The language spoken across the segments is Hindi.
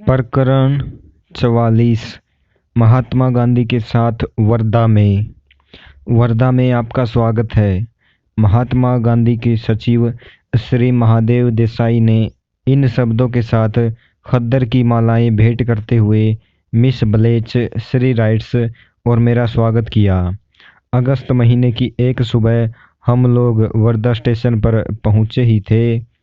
प्रकरण 44 महात्मा गांधी के साथ वर्धा में आपका स्वागत है। महात्मा गांधी के सचिव श्री महादेव देसाई ने इन शब्दों के साथ खद्दर की मालाएं भेंट करते हुए मिस ब्लेच, श्री राइट्स और मेरा स्वागत किया। अगस्त महीने की एक सुबह हम लोग वर्धा स्टेशन पर पहुंचे ही थे।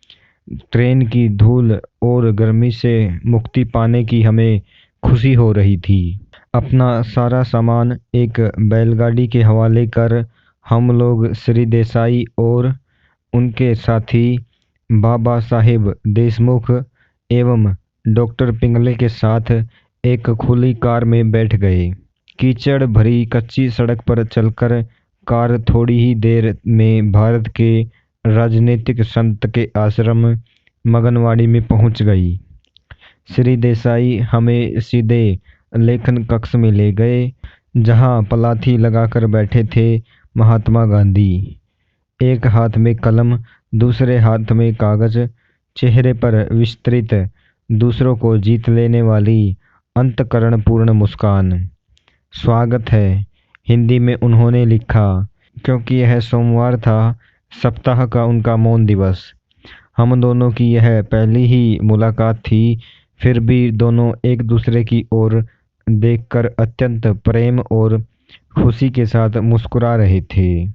ट्रेन की धूल और गर्मी से मुक्ति पाने की हमें खुशी हो रही थी। अपना सारा सामान एक बैलगाड़ी के हवाले कर हम लोग श्री देसाई और उनके साथी बाबा साहेब देशमुख एवं डॉक्टर पिंगले के साथ एक खुली कार में बैठ गए। कीचड़ भरी कच्ची सड़क पर चलकर कार थोड़ी ही देर में भारत के राजनीतिक संत के आश्रम मगनवाड़ी में पहुंच गई। श्री देसाई हमें सीधे लेखन कक्ष में ले गए, जहां पलाथी लगाकर बैठे थे महात्मा गांधी। एक हाथ में कलम, दूसरे हाथ में कागज, चेहरे पर विस्तृत दूसरों को जीत लेने वाली अंतःकरणपूर्ण मुस्कान। स्वागत है, हिंदी में उन्होंने लिखा। क्योंकि यह सोमवार था, सप्ताह का उनका मौन दिवस। हम दोनों की यह पहली ही मुलाकात थी, फिर भी दोनों एक दूसरे की ओर देखकर अत्यंत प्रेम और खुशी के साथ मुस्कुरा रहे थे।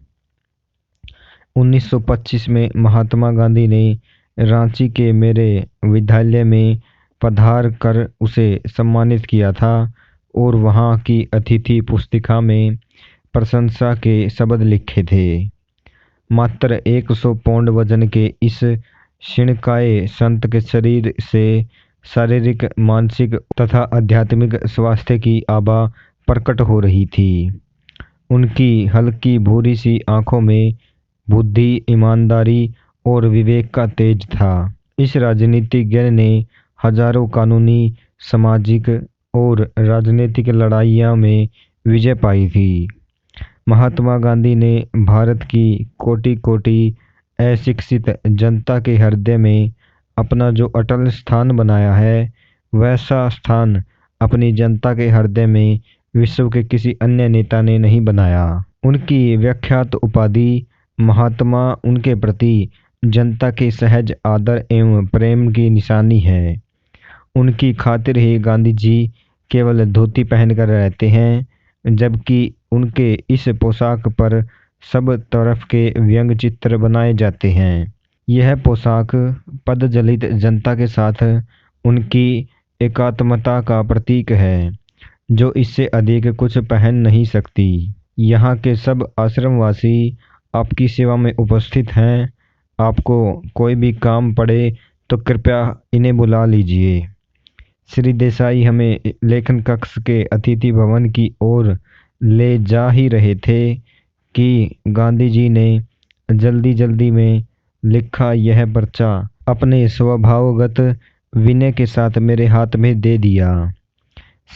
1925 में महात्मा गांधी ने रांची के मेरे विद्यालय में पधार कर उसे सम्मानित किया था और वहां की अतिथि पुस्तिका में प्रशंसा के शब्द लिखे थे। मात्र 100 पौंड वजन के इस क्षीणकाय संत के शरीर से शारीरिक, मानसिक तथा आध्यात्मिक स्वास्थ्य की आभा प्रकट हो रही थी। उनकी हल्की भूरी सी आंखों में बुद्धि, ईमानदारी और विवेक का तेज था। इस राजनीतिज्ञ ने हजारों कानूनी, सामाजिक और राजनीतिक लड़ाइयों में विजय पाई थी। महात्मा गांधी ने भारत की कोटि कोटि अशिक्षित जनता के हृदय में अपना जो अटल स्थान बनाया है, वैसा स्थान अपनी जनता के हृदय में विश्व के किसी अन्य नेता ने नहीं बनाया। उनकी विख्यात उपाधि महात्मा उनके प्रति जनता के सहज आदर एवं प्रेम की निशानी है। उनकी खातिर ही गांधी जी केवल धोती पहनकर रहते हैं, जबकि उनके इस पोशाक पर सब तरफ के व्यंग चित्र बनाए जाते हैं। यह पोशाक पदजलित जनता के साथ उनकी एकात्मता का प्रतीक है, जो इससे अधिक कुछ पहन नहीं सकती। यहाँ के सब आश्रमवासी आपकी सेवा में उपस्थित हैं। आपको कोई भी काम पड़े तो कृपया इन्हें बुला लीजिए। श्री देसाई हमें लेखन कक्ष के अतिथि भवन की ओर ले जा ही रहे थे कि गांधी जी ने जल्दी जल्दी में लिखा यह पर्चा अपने स्वभावगत विनय के साथ मेरे हाथ में दे दिया।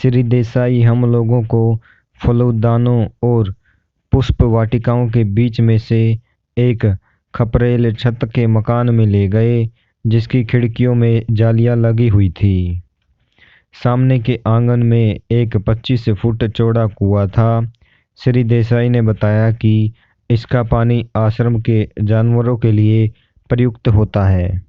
श्री देसाई हम लोगों को फूलदानों और पुष्प वाटिकाओं के बीच में से एक खपरेल छत के मकान में ले गए, जिसकी खिड़कियों में जालियां लगी हुई थी। सामने के आंगन में एक 25 फुट चौड़ा कुआं था। श्री देसाई ने बताया कि इसका पानी आश्रम के जानवरों के लिए प्रयुक्त होता है।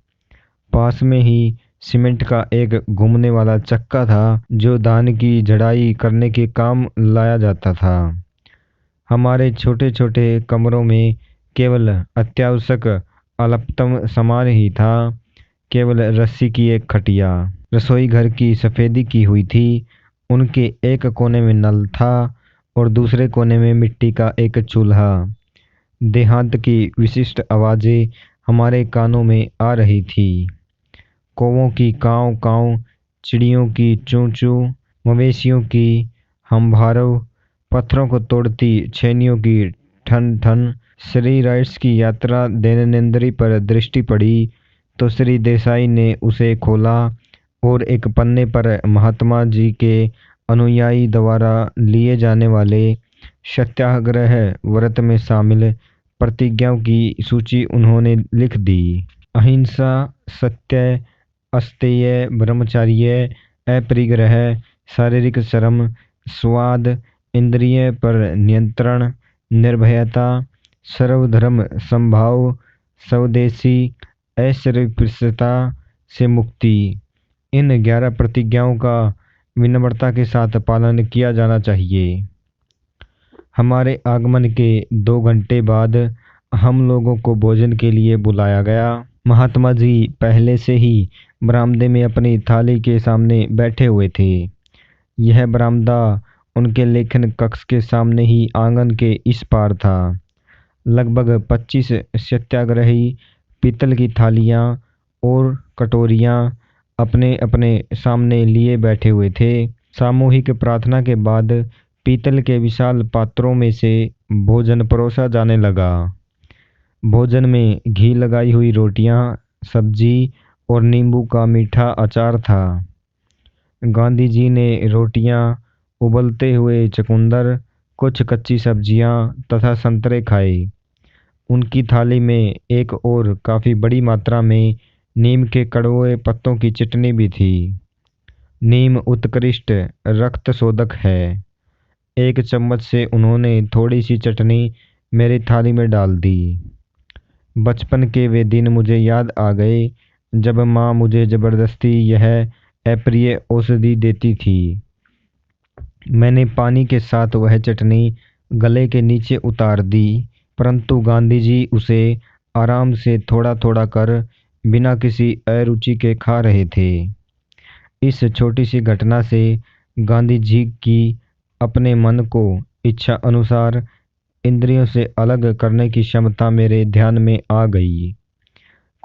पास में ही सीमेंट का एक घूमने वाला चक्का था, जो धान की झड़ाई करने के काम लाया जाता था। हमारे छोटे छोटे कमरों में केवल अत्यावश्यक अल्पतम सामान ही था। केवल रस्सी की एक खटिया। रसोई घर की सफेदी की हुई थी। उनके एक कोने में नल था और दूसरे कोने में मिट्टी का एक चूल्हा। देहात की विशिष्ट आवाजें हमारे कानों में आ रही थी। कौवों की कांव कांव, चिड़ियों की चूं चूं, मवेशियों की हंभारव, पत्थरों को तोड़ती छेनियों की ठन ठन। श्री राइट्स की यात्रा दैनंदिनी पर दृष्टि पड़ी तो श्री देसाई ने उसे खोला और एक पन्ने पर महात्मा जी के अनुयायी द्वारा लिए जाने वाले सत्याग्रह व्रत में शामिल प्रतिज्ञाओं की सूची उन्होंने लिख दी। अहिंसा, सत्य, अस्तेय, ब्रह्मचर्य, अपरिग्रह, शारीरिक श्रम, स्वाद, इंद्रिय पर नियंत्रण, निर्भयता, सर्वधर्म समभाव, स्वदेशी, ऐश्वर्यप्रसता से मुक्ति। इन 11 प्रतिज्ञाओं का विनम्रता के साथ पालन किया जाना चाहिए। हमारे आगमन के 2 घंटे बाद हम लोगों को भोजन के लिए बुलाया गया। महात्मा जी पहले से ही बरामदे में अपनी थाली के सामने बैठे हुए थे। यह बरामदा उनके लेखन कक्ष के सामने ही आंगन के इस पार था। लगभग 25 सत्याग्रही पीतल की थालियां और कटोरियां अपने अपने सामने लिए बैठे हुए थे। सामूहिक प्रार्थना के बाद पीतल के विशाल पात्रों में से भोजन परोसा जाने लगा। भोजन में घी लगाई हुई रोटियां, सब्जी और नींबू का मीठा अचार था। गांधी जी ने रोटियां, उबलते हुए चुकंदर, कुछ कच्ची सब्जियां तथा संतरे खाए। उनकी थाली में एक और काफी बड़ी मात्रा में नीम के कड़वे पत्तों की चटनी भी थी। नीम उत्कृष्ट रक्त शोधक है। एक चम्मच से उन्होंने थोड़ी सी चटनी मेरी थाली में डाल दी। बचपन के वे दिन मुझे याद आ गए जब माँ मुझे जबरदस्ती यह अप्रिय औषधि देती थी। मैंने पानी के साथ वह चटनी गले के नीचे उतार दी, परंतु गांधी जी उसे आराम से थोड़ा थोड़ा कर बिना किसी अरुचि के खा रहे थे। इस छोटी सी घटना से गांधी जी की अपने मन को इच्छा अनुसार इंद्रियों से अलग करने की क्षमता मेरे ध्यान में आ गई।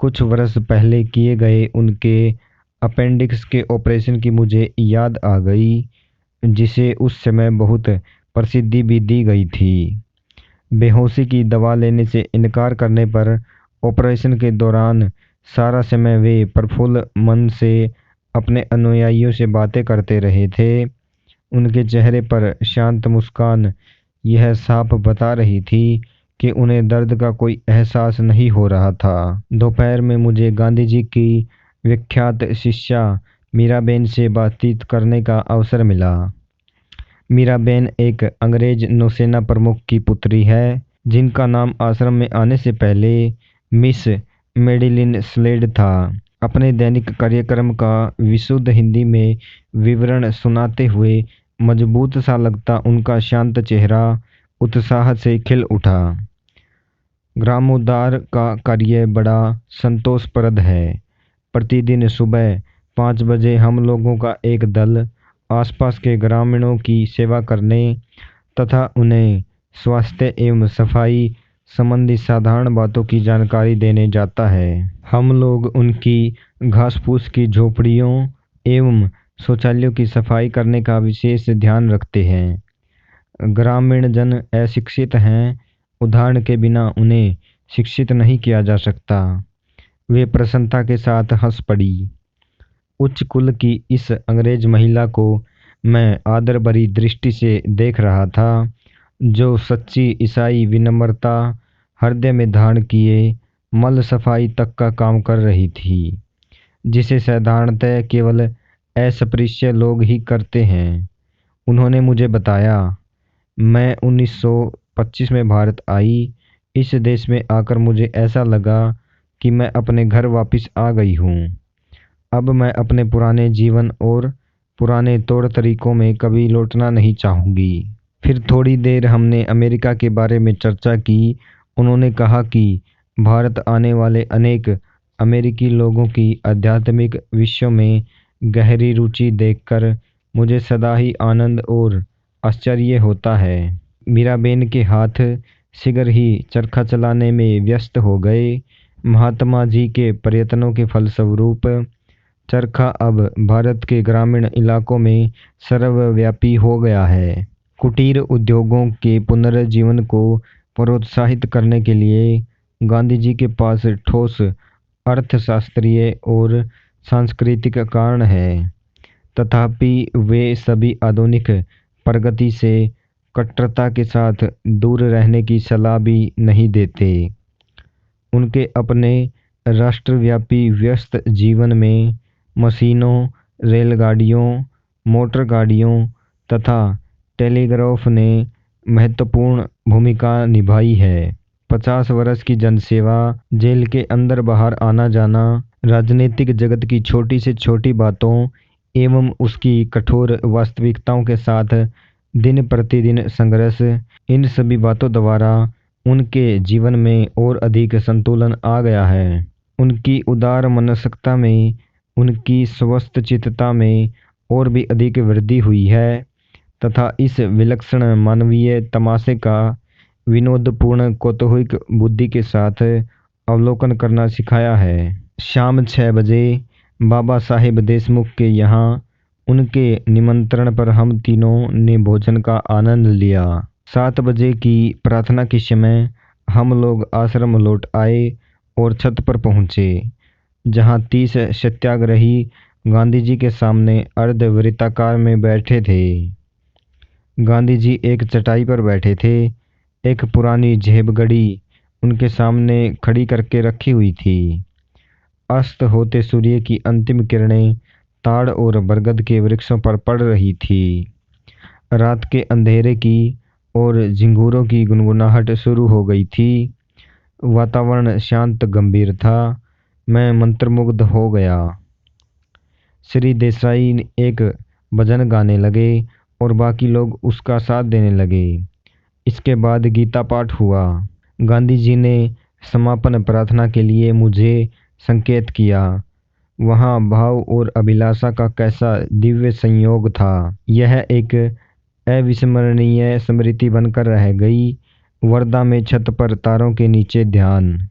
कुछ वर्ष पहले किए गए उनके अपेंडिक्स के ऑपरेशन की मुझे याद आ गई, जिसे उस समय बहुत प्रसिद्धि भी दी गई थी। बेहोशी की दवा लेने से इनकार करने पर ऑपरेशन के दौरान सारा समय वे प्रफुल्ल मन से अपने अनुयायियों से बातें करते रहे थे। उनके चेहरे पर शांत मुस्कान यह साफ बता रही थी कि उन्हें दर्द का कोई एहसास नहीं हो रहा था। दोपहर में मुझे गांधी जी की विख्यात शिष्या मीराबेन से बातचीत करने का अवसर मिला। मीराबेन एक अंग्रेज नौसेना प्रमुख की पुत्री है, जिनका नाम आश्रम में आने से पहले मिस मेडिलिन स्लेड था। अपने दैनिक कार्यक्रम का विशुद्ध हिंदी में विवरण सुनाते हुए मजबूत सा लगता उनका शांत चेहरा उत्साह से खिल उठा। ग्रामोद्धार का कार्य बड़ा संतोषप्रद है। प्रतिदिन सुबह 5 बजे हम लोगों का एक दल आसपास के ग्रामीणों की सेवा करने तथा उन्हें स्वास्थ्य एवं सफाई संबंधी साधारण बातों की जानकारी देने जाता है। हम लोग उनकी घास फूस की झोपड़ियों एवं शौचालयों की सफाई करने का विशेष ध्यान रखते हैं। ग्रामीण जन अशिक्षित हैं, उदाहरण के बिना उन्हें शिक्षित नहीं किया जा सकता। वे प्रसन्नता के साथ हंस पड़ी। उच्च कुल की इस अंग्रेज महिला को मैं आदर भरी दृष्टि से देख रहा था, जो सच्ची ईसाई विनम्रता हृदय में धारण किए मल सफाई तक का काम कर रही थी, जिसे साधारणतः केवल अस्पृश्य लोग ही करते हैं। उन्होंने मुझे बताया, मैं 1925 में भारत आई। इस देश में आकर मुझे ऐसा लगा कि मैं अपने घर वापस आ गई हूँ। अब मैं अपने पुराने जीवन और पुराने तौर तरीकों में कभी लौटना नहीं चाहूँगी। फिर थोड़ी देर हमने अमेरिका के बारे में चर्चा की। उन्होंने कहा कि भारत आने वाले अनेक अमेरिकी लोगों की आध्यात्मिक विषयों में गहरी रुचि देखकर मुझे सदा ही आनंद और आश्चर्य होता है। मीराबेन के हाथ शीघ्र ही चरखा चलाने में व्यस्त हो गए। महात्मा जी के प्रयत्नों के फलस्वरूप चरखा अब भारत के ग्रामीण इलाकों में सर्वव्यापी हो गया है। कुटीर उद्योगों के पुनर्जीवन को प्रोत्साहित करने के लिए गांधी जी के पास ठोस अर्थशास्त्रीय और सांस्कृतिक कारण है, तथापि वे सभी आधुनिक प्रगति से कट्टरता के साथ दूर रहने की सलाह भी नहीं देते। उनके अपने राष्ट्रव्यापी व्यस्त जीवन में मशीनों, रेलगाड़ियों, मोटर गाड़ियों तथा टेलीग्राफ ने महत्वपूर्ण भूमिका निभाई है। 50 वर्ष की जनसेवा, जेल के अंदर बाहर आना जाना, राजनीतिक जगत की छोटी से छोटी बातों एवं उसकी कठोर वास्तविकताओं के साथ दिन प्रतिदिन संघर्ष, इन सभी बातों द्वारा उनके जीवन में और अधिक संतुलन आ गया है। उनकी उदार मनस्कता में, उनकी स्वस्थ चित्तता में और भी अधिक वृद्धि हुई है तथा इस विलक्षण मानवीय तमाशे का विनोदपूर्ण कौतूहलिक बुद्धि के साथ अवलोकन करना सिखाया है। शाम 6 बजे बाबा साहेब देशमुख के यहाँ उनके निमंत्रण पर हम तीनों ने भोजन का आनंद लिया। 7 बजे की प्रार्थना के समय हम लोग आश्रम लौट आए और छत पर पहुँचे, जहाँ 30 सत्याग्रही गांधी जी के सामने अर्धवृत्ताकार में बैठे थे। गांधी जी एक चटाई पर बैठे थे। एक पुरानी जेब घड़ी उनके सामने खड़ी करके रखी हुई थी। अस्त होते सूर्य की अंतिम किरणें ताड़ और बरगद के वृक्षों पर पड़ रही थी। रात के अंधेरे की और झिंगुरों की गुनगुनाहट शुरू हो गई थी। वातावरण शांत गंभीर था। मैं मंत्रमुग्ध हो गया। श्री देसाई एक भजन गाने लगे और बाकी लोग उसका साथ देने लगे। इसके बाद गीता पाठ हुआ। गांधी जी ने समापन प्रार्थना के लिए मुझे संकेत किया। वहाँ भाव और अभिलाषा का कैसा दिव्य संयोग था। यह एक अविस्मरणीय स्मृति बनकर रह गई। वर्धा में छत पर तारों के नीचे ध्यान।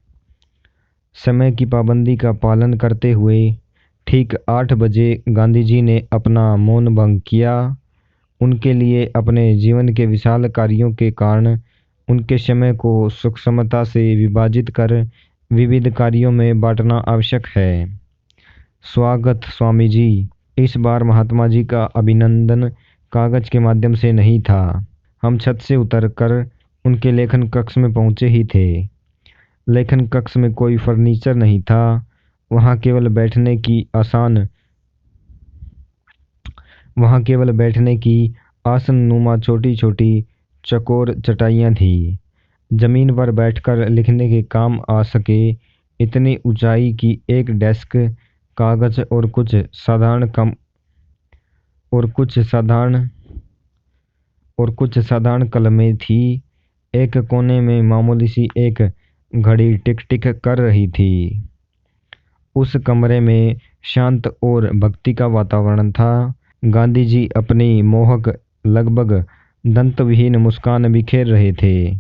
समय की पाबंदी का पालन करते हुए ठीक 8 बजे गांधी जी ने अपना मौन भंग किया। उनके लिए अपने जीवन के विशाल कार्यों के कारण उनके समय को सूक्ष्मता से विभाजित कर विविध कार्यों में बांटना आवश्यक है। स्वागत स्वामी जी। इस बार महात्मा जी का अभिनंदन कागज के माध्यम से नहीं था। हम छत से उतरकर उनके लेखन कक्ष में पहुंचे ही थे। लेखन कक्ष में कोई फर्नीचर नहीं था। वहाँ केवल बैठने की आसन नुमा छोटी छोटी चकोर चटाइयाँ थी। जमीन पर बैठकर लिखने के काम आ सके इतनी ऊंचाई की एक डेस्क, कागज और कुछ साधारण कलमें थी। एक कोने में मामूली सी एक घड़ी टिक टिक कर रही थी। उस कमरे में शांत और भक्ति का वातावरण था। गांधी जी अपनी मोहक, लगभग दंतविहीन मुस्कान बिखेर रहे थे।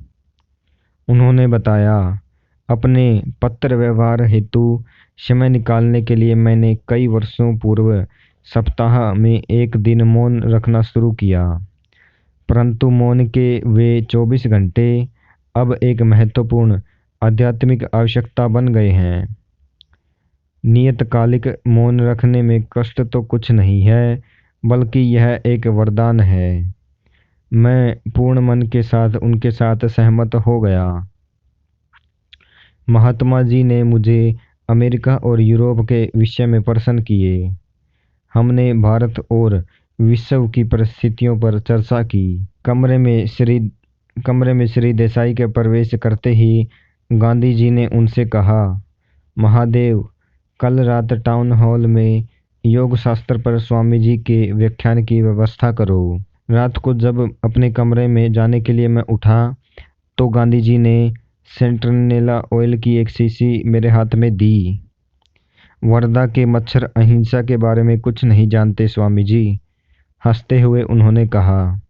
उन्होंने बताया, अपने पत्र व्यवहार हेतु समय निकालने के लिए मैंने कई वर्षों पूर्व सप्ताह में एक दिन मौन रखना शुरू किया, परंतु मौन के वे 24 घंटे अब एक महत्वपूर्ण आध्यात्मिक आवश्यकता बन गए हैं। नियतकालिक मौन रखने में कष्ट तो कुछ नहीं है, बल्कि यह एक वरदान है। मैं पूर्ण मन के साथ उनके साथ सहमत हो गया। महात्मा जी ने मुझे अमेरिका और यूरोप के विषय में प्रश्न किए। हमने भारत और विश्व की परिस्थितियों पर चर्चा की। कमरे में श्री देसाई के प्रवेश करते ही गांधी जी ने उनसे कहा, महादेव, कल रात टाउन हॉल में योग शास्त्र पर स्वामी जी के व्याख्यान की व्यवस्था करो। रात को जब अपने कमरे में जाने के लिए मैं उठा तो गांधी जी ने सेंट्रिनेला ऑयल की एक शीशी मेरे हाथ में दी। वर्धा के मच्छर अहिंसा के बारे में कुछ नहीं जानते स्वामी जी, हंसते हुए उन्होंने कहा।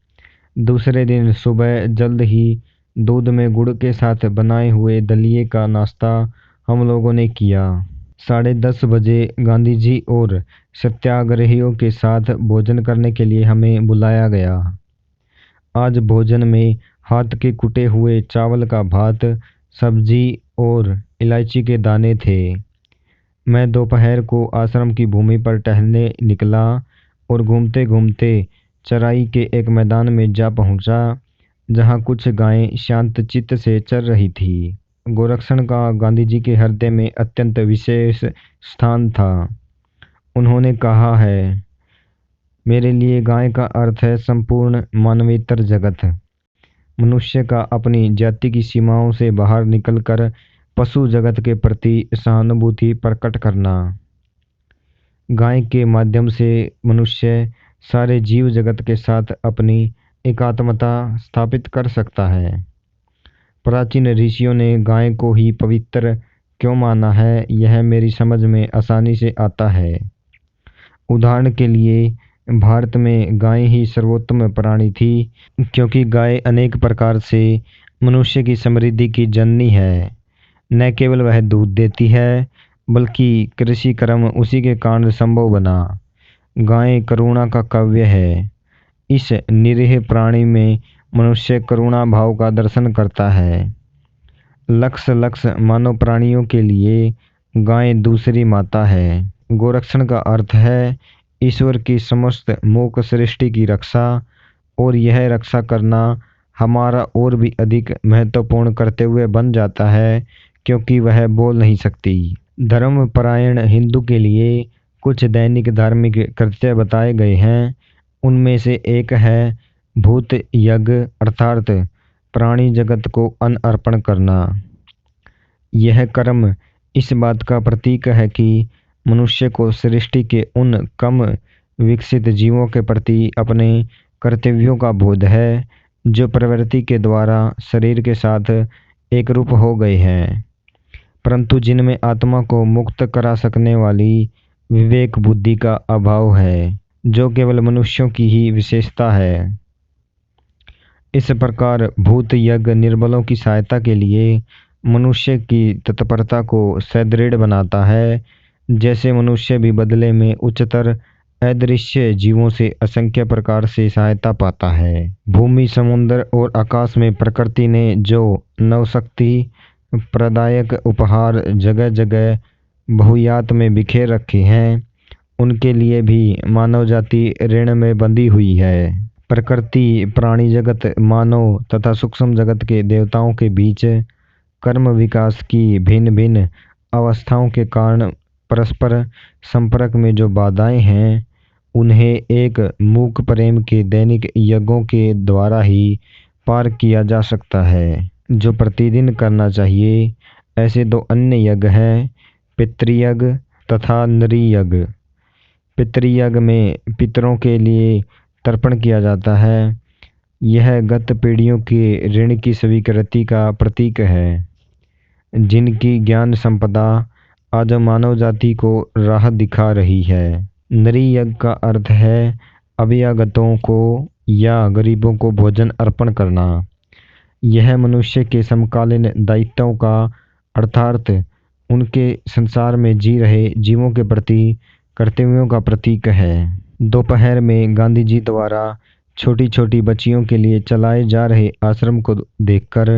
दूसरे दिन सुबह जल्द ही दूध में गुड़ के साथ बनाए हुए दलिए का नाश्ता हम लोगों ने किया। 10:30 बजे गांधी जी और सत्याग्रहियों के साथ भोजन करने के लिए हमें बुलाया गया। आज भोजन में हाथ के कुटे हुए चावल का भात, सब्जी और इलायची के दाने थे। मैं दोपहर को आश्रम की भूमि पर टहलने निकला और घूमते घूमते चराई के एक मैदान में जा पहुंचा, जहां कुछ गायें शांत चित्त से चर रही थी। गोरक्षण का गांधी जी के हृदय में अत्यंत विशेष स्थान था। उन्होंने कहा है, मेरे लिए गाय का अर्थ है संपूर्ण मानवेतर जगत। मनुष्य का अपनी जाति की सीमाओं से बाहर निकलकर पशु जगत के प्रति सहानुभूति प्रकट करना। गाय के माध्यम से मनुष्य सारे जीव जगत के साथ अपनी एकात्मता स्थापित कर सकता है। प्राचीन ऋषियों ने गाय को ही पवित्र क्यों माना है, यह मेरी समझ में आसानी से आता है। उदाहरण के लिए भारत में गाय ही सर्वोत्तम प्राणी थी, क्योंकि गाय अनेक प्रकार से मनुष्य की समृद्धि की जननी है। न केवल वह दूध देती है, बल्कि कृषि कर्म उसी के कारण संभव बना। गाय करुणा का काव्य है। इस निरीह प्राणी में मनुष्य करुणा भाव का दर्शन करता है। लक्ष लक्ष मानव प्राणियों के लिए गाय दूसरी माता है। गोरक्षण का अर्थ है ईश्वर की समस्त मूक सृष्टि की रक्षा, और यह रक्षा करना हमारा और भी अधिक महत्वपूर्ण कर्तव्य बन जाता है, क्योंकि वह बोल नहीं सकती। धर्मपरायण हिंदू के लिए कुछ दैनिक धार्मिक कृत्य बताए गए हैं। उनमें से एक है भूत यज्ञ, अर्थात प्राणी जगत को अन्न अर्पण करना। यह कर्म इस बात का प्रतीक है कि मनुष्य को सृष्टि के उन कम विकसित जीवों के प्रति अपने कर्तव्यों का बोध है, जो प्रवृत्ति के द्वारा शरीर के साथ एक रूप हो गए हैं, परंतु जिनमें आत्मा को मुक्त करा सकने वाली विवेक बुद्धि का अभाव है, जो केवल मनुष्यों की ही विशेषता है। इस प्रकार भूत यज्ञ निर्बलों की सहायता के लिए मनुष्य की तत्परता को सुदृढ़ बनाता है, जैसे मनुष्य भी बदले में उच्चतर अदृश्य जीवों से असंख्य प्रकार से सहायता पाता है। भूमि, समुद्र और आकाश में प्रकृति ने जो नवशक्ति प्रदायक उपहार जगह जगह बहुयात में बिखेर रखे हैं, उनके लिए भी मानव जाति ऋण में बंधी हुई है। प्रकृति, प्राणी जगत, मानव तथा सूक्ष्म जगत के देवताओं के बीच कर्म विकास की भिन्न भिन्न अवस्थाओं के कारण परस्पर संपर्क में जो बाधाएं हैं, उन्हें एक मूक प्रेम के दैनिक यज्ञों के द्वारा ही पार किया जा सकता है, जो प्रतिदिन करना चाहिए। ऐसे दो अन्य यज्ञ हैं, पितृयज्ञ तथा नृयज्ञ। पितृयज्ञ में पितरों के लिए तर्पण किया जाता है। यह गत पीढ़ियों के ऋण की स्वीकृति का प्रतीक है, जिनकी ज्ञान संपदा आज मानव जाति को राह दिखा रही है। नृयज्ञ का अर्थ है अभ्यागतों को या गरीबों को भोजन अर्पण करना। यह मनुष्य के समकालीन दायित्वों का, अर्थात उनके संसार में जी रहे जीवों के प्रति कर्तव्यों का प्रतीक है। दोपहर में गांधी जी द्वारा छोटी छोटी बच्चियों के लिए चलाए जा रहे आश्रम को देखकर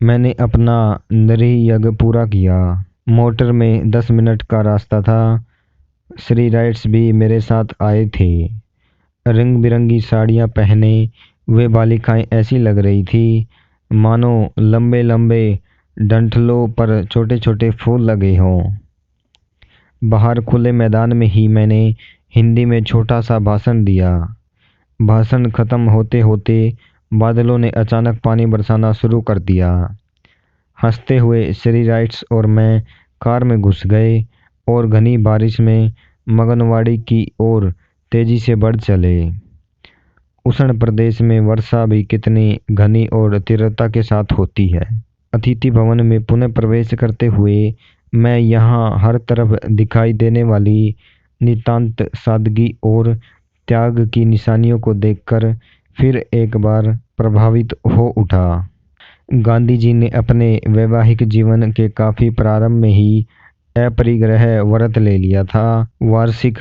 मैंने अपना नृयज्ञ पूरा किया। मोटर में 10 मिनट का रास्ता था। श्री राइट्स भी मेरे साथ आए थे। रंग बिरंगी साड़ियाँ पहने वे बालिकाएं ऐसी लग रही थी मानो लंबे लंबे डंठलों पर छोटे छोटे फूल लगे हों। बाहर खुले मैदान में ही मैंने हिंदी में छोटा सा भाषण दिया। भाषण खत्म होते होते बादलों ने अचानक पानी बरसाना शुरू कर दिया। हंसते हुए श्री राइट्स और मैं कार में घुस गए और घनी बारिश में मगनवाड़ी की ओर तेजी से बढ़ चले। उष्ण प्रदेश में वर्षा भी कितनी घनी और तीव्रता के साथ होती है। अतिथि भवन में पुनः प्रवेश करते हुए मैं यहाँ हर तरफ दिखाई देने वाली नितांत सादगी और त्याग की निशानियों को देखकर फिर एक बार प्रभावित हो उठा। गांधी जी ने अपने वैवाहिक जीवन के काफी प्रारंभ में ही अपरिग्रह व्रत ले लिया था। वार्षिक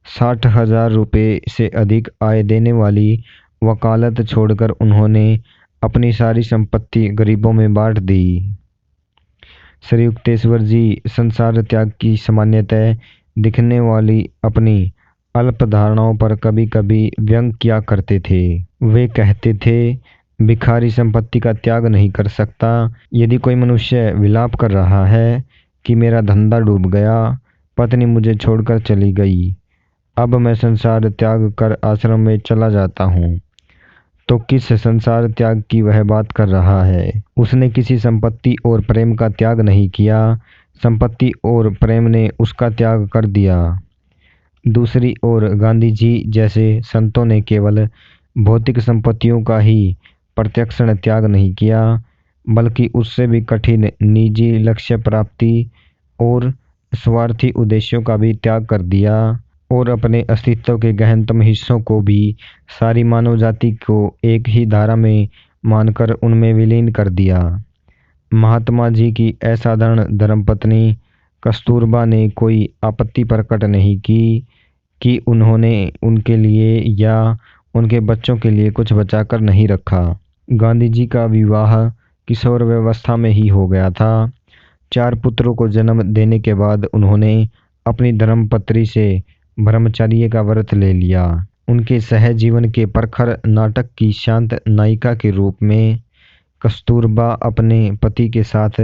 60,000 रुपये से अधिक आय देने वाली वकालत छोड़कर उन्होंने अपनी सारी संपत्ति गरीबों में बांट दी। श्री युक्तेश्वर जी संसार त्याग की सामान्यतः दिखने वाली अपनी अल्प धारणाओं पर कभी कभी व्यंग किया करते थे। वे कहते थे, भिखारी संपत्ति का त्याग नहीं कर सकता। यदि कोई मनुष्य विलाप कर रहा है कि मेरा धंधा डूब गया, पत्नी मुझे छोड़कर चली गई, अब मैं संसार त्याग कर आश्रम में चला जाता हूँ। तो किस संसार त्याग की वह बात कर रहा है? उसने किसी संपत्ति और प्रेम का त्याग नहीं किया, संपत्ति और प्रेम ने उसका त्याग कर दिया। दूसरी ओर गांधी जी जैसे संतों ने केवल भौतिक संपत्तियों का ही प्रत्यक्ष त्याग नहीं किया, बल्कि उससे भी कठिन निजी लक्ष्य प्राप्ति और स्वार्थी उद्देश्यों का भी त्याग कर दिया, और अपने अस्तित्व के गहनतम हिस्सों को भी सारी मानव जाति को एक ही धारा में मानकर उनमें विलीन कर दिया। महात्मा जी की असाधारण धर्मपत्नी कस्तूरबा ने कोई आपत्ति प्रकट नहीं की कि उन्होंने उनके लिए या उनके बच्चों के लिए कुछ बचाकर नहीं रखा। गांधी जी का विवाह किशोर व्यवस्था में ही हो गया था। 4 पुत्रों को जन्म देने के बाद उन्होंने अपनी धर्मपत्नी से ब्रह्मचर्य का व्रत ले लिया। उनके सहजीवन के प्रखर नाटक की शांत नायिका के रूप में कस्तूरबा अपने पति के साथ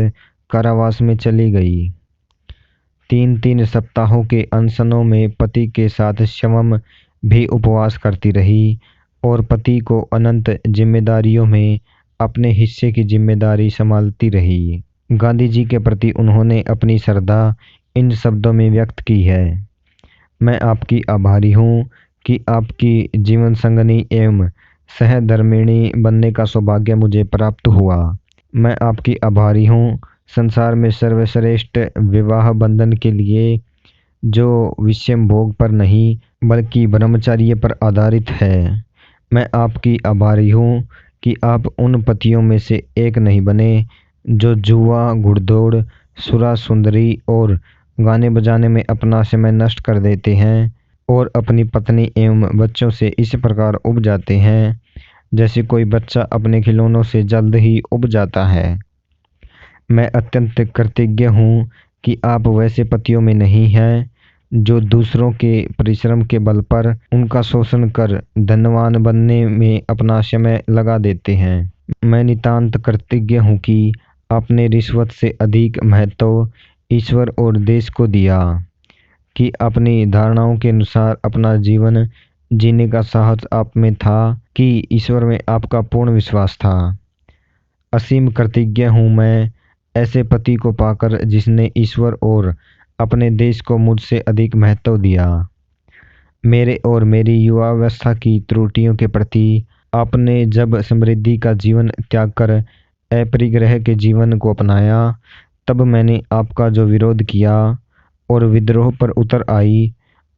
कारावास में चली गई। 3 सप्ताहों के अनशनों में पति के साथ शवम भी उपवास करती रही और पति को अनंत जिम्मेदारियों में अपने हिस्से की जिम्मेदारी संभालती रही। गांधी जी के प्रति उन्होंने अपनी श्रद्धा इन शब्दों में व्यक्त की है। मैं आपकी आभारी हूँ कि आपकी जीवन संगनी एवं सहधर्मिणी बनने का सौभाग्य मुझे प्राप्त हुआ। मैं आपकी आभारी हूँ संसार में सर्वश्रेष्ठ विवाह बंधन के लिए, जो विषम भोग पर नहीं बल्कि ब्रह्मचर्य पर आधारित है। मैं आपकी आभारी हूँ कि आप उन पतियों में से एक नहीं बने जो जुआ, घुड़दौड़, सुरा सुंदरी और गाने बजाने में अपना समय नष्ट कर देते हैं और अपनी पत्नी एवं बच्चों से इस प्रकार उब जाते हैं जैसे कोई बच्चा अपने खिलौनों से जल्द ही उब जाता है। मैं अत्यंत कृतज्ञ हूँ कि आप वैसे पतियों में नहीं हैं जो दूसरों के परिश्रम के बल पर उनका शोषण कर धनवान बनने में अपना समय लगा देते हैं। मैं नितांत कृतज्ञ हूँ कि आपने रिश्वत से अधिक महत्व ईश्वर और देश को दिया, कि अपनी धारणाओं के अनुसार अपना जीवन जीने का साहस आप में था, कि ईश्वर में आपका पूर्ण विश्वास था। असीम कृतज्ञ हूँ मैं ऐसे पति को पाकर जिसने ईश्वर और अपने देश को मुझसे अधिक महत्व दिया। मेरे और मेरी युवावस्था की त्रुटियों के प्रति आपने जब समृद्धि का जीवन त्याग कर अपरिग्रह के जीवन को अपनाया, तब मैंने आपका जो विरोध किया और विद्रोह पर उतर आई,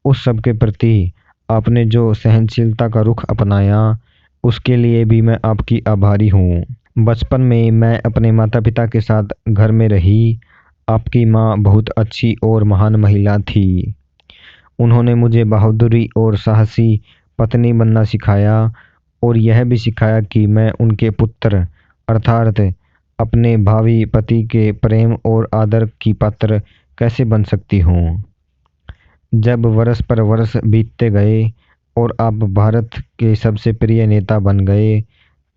उस सब के प्रति आपने जो सहनशीलता का रुख अपनाया, उसके लिए भी मैं आपकी आभारी हूँ। बचपन में मैं अपने माता पिता के साथ घर में रही। आपकी माँ बहुत अच्छी और महान महिला थी। उन्होंने मुझे बहादुरी और साहसी पत्नी बनना सिखाया और यह भी सिखाया कि मैं उनके पुत्र अर्थात अपने भावी पति के प्रेम और आदर की पात्र कैसे बन सकती हूँ। जब वर्ष पर वर्ष बीतते गए और आप भारत के सबसे प्रिय नेता बन गए,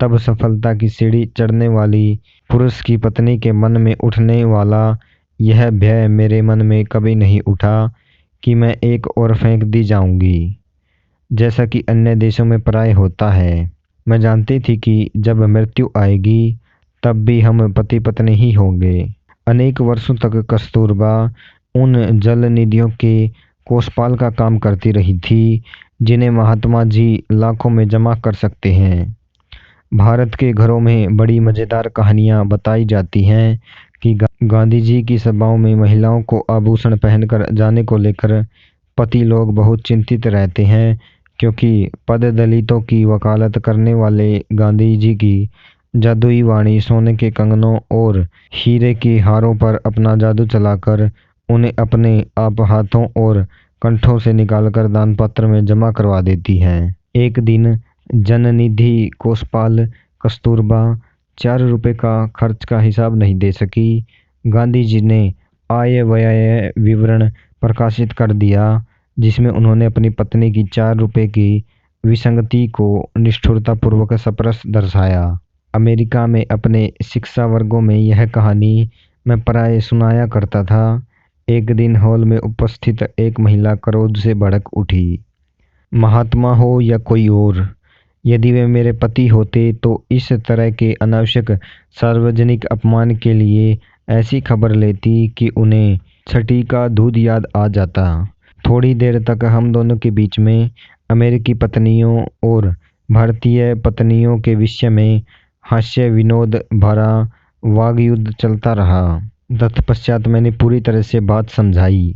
तब सफलता की सीढ़ी चढ़ने वाली पुरुष की पत्नी के मन में उठने वाला यह भय मेरे मन में कभी नहीं उठा कि मैं एक ओर फेंक दी जाऊंगी, जैसा कि अन्य देशों में प्राय होता है। मैं जानती थी कि जब मृत्यु आएगी तब भी हम पति पत्नी ही होंगे। अनेक वर्षों तक कस्तूरबा उन जल निधियों के कोषपाल का काम करती रही थी जिन्हें महात्मा जी लाखों में जमा कर सकते हैं। भारत के घरों में बड़ी मज़ेदार कहानियाँ बताई जाती हैं कि गांधी जी की सभाओं में महिलाओं को आभूषण पहनकर जाने को लेकर पति लोग बहुत चिंतित रहते हैं, क्योंकि पद दलितों की वकालत करने वाले गांधी जी की जादुई वाणी सोने के कंगनों और हीरे के हारों पर अपना जादू चलाकर उन्हें अपने आप हाथों और कंठों से निकालकर दान पत्र में जमा करवा देती हैं। एक दिन जननिधि कोषपाल कस्तूरबा 4 रुपये का खर्च का हिसाब नहीं दे सकी। गांधी जी ने आय व्यय विवरण प्रकाशित कर दिया, जिसमें उन्होंने अपनी पत्नी की 4 रुपये की विसंगति को निष्ठुरतापूर्वक स्पष्ट दर्शाया। अमेरिका में अपने शिक्षा वर्गों में यह कहानी मैं प्राय सुनाया करता था। एक दिन हॉल में उपस्थित एक महिला क्रोध से भड़क उठी। महात्मा हो या कोई और, यदि वे मेरे पति होते तो इस तरह के अनावश्यक सार्वजनिक अपमान के लिए ऐसी खबर लेती कि उन्हें छठी का दूध याद आ जाता। थोड़ी देर तक हम दोनों के बीच में अमेरिकी पत्नियों और भारतीय पत्नियों के विषय में हास्य विनोद भरा वागयुद्ध चलता रहा। तत्पश्चात मैंने पूरी तरह से बात समझाई।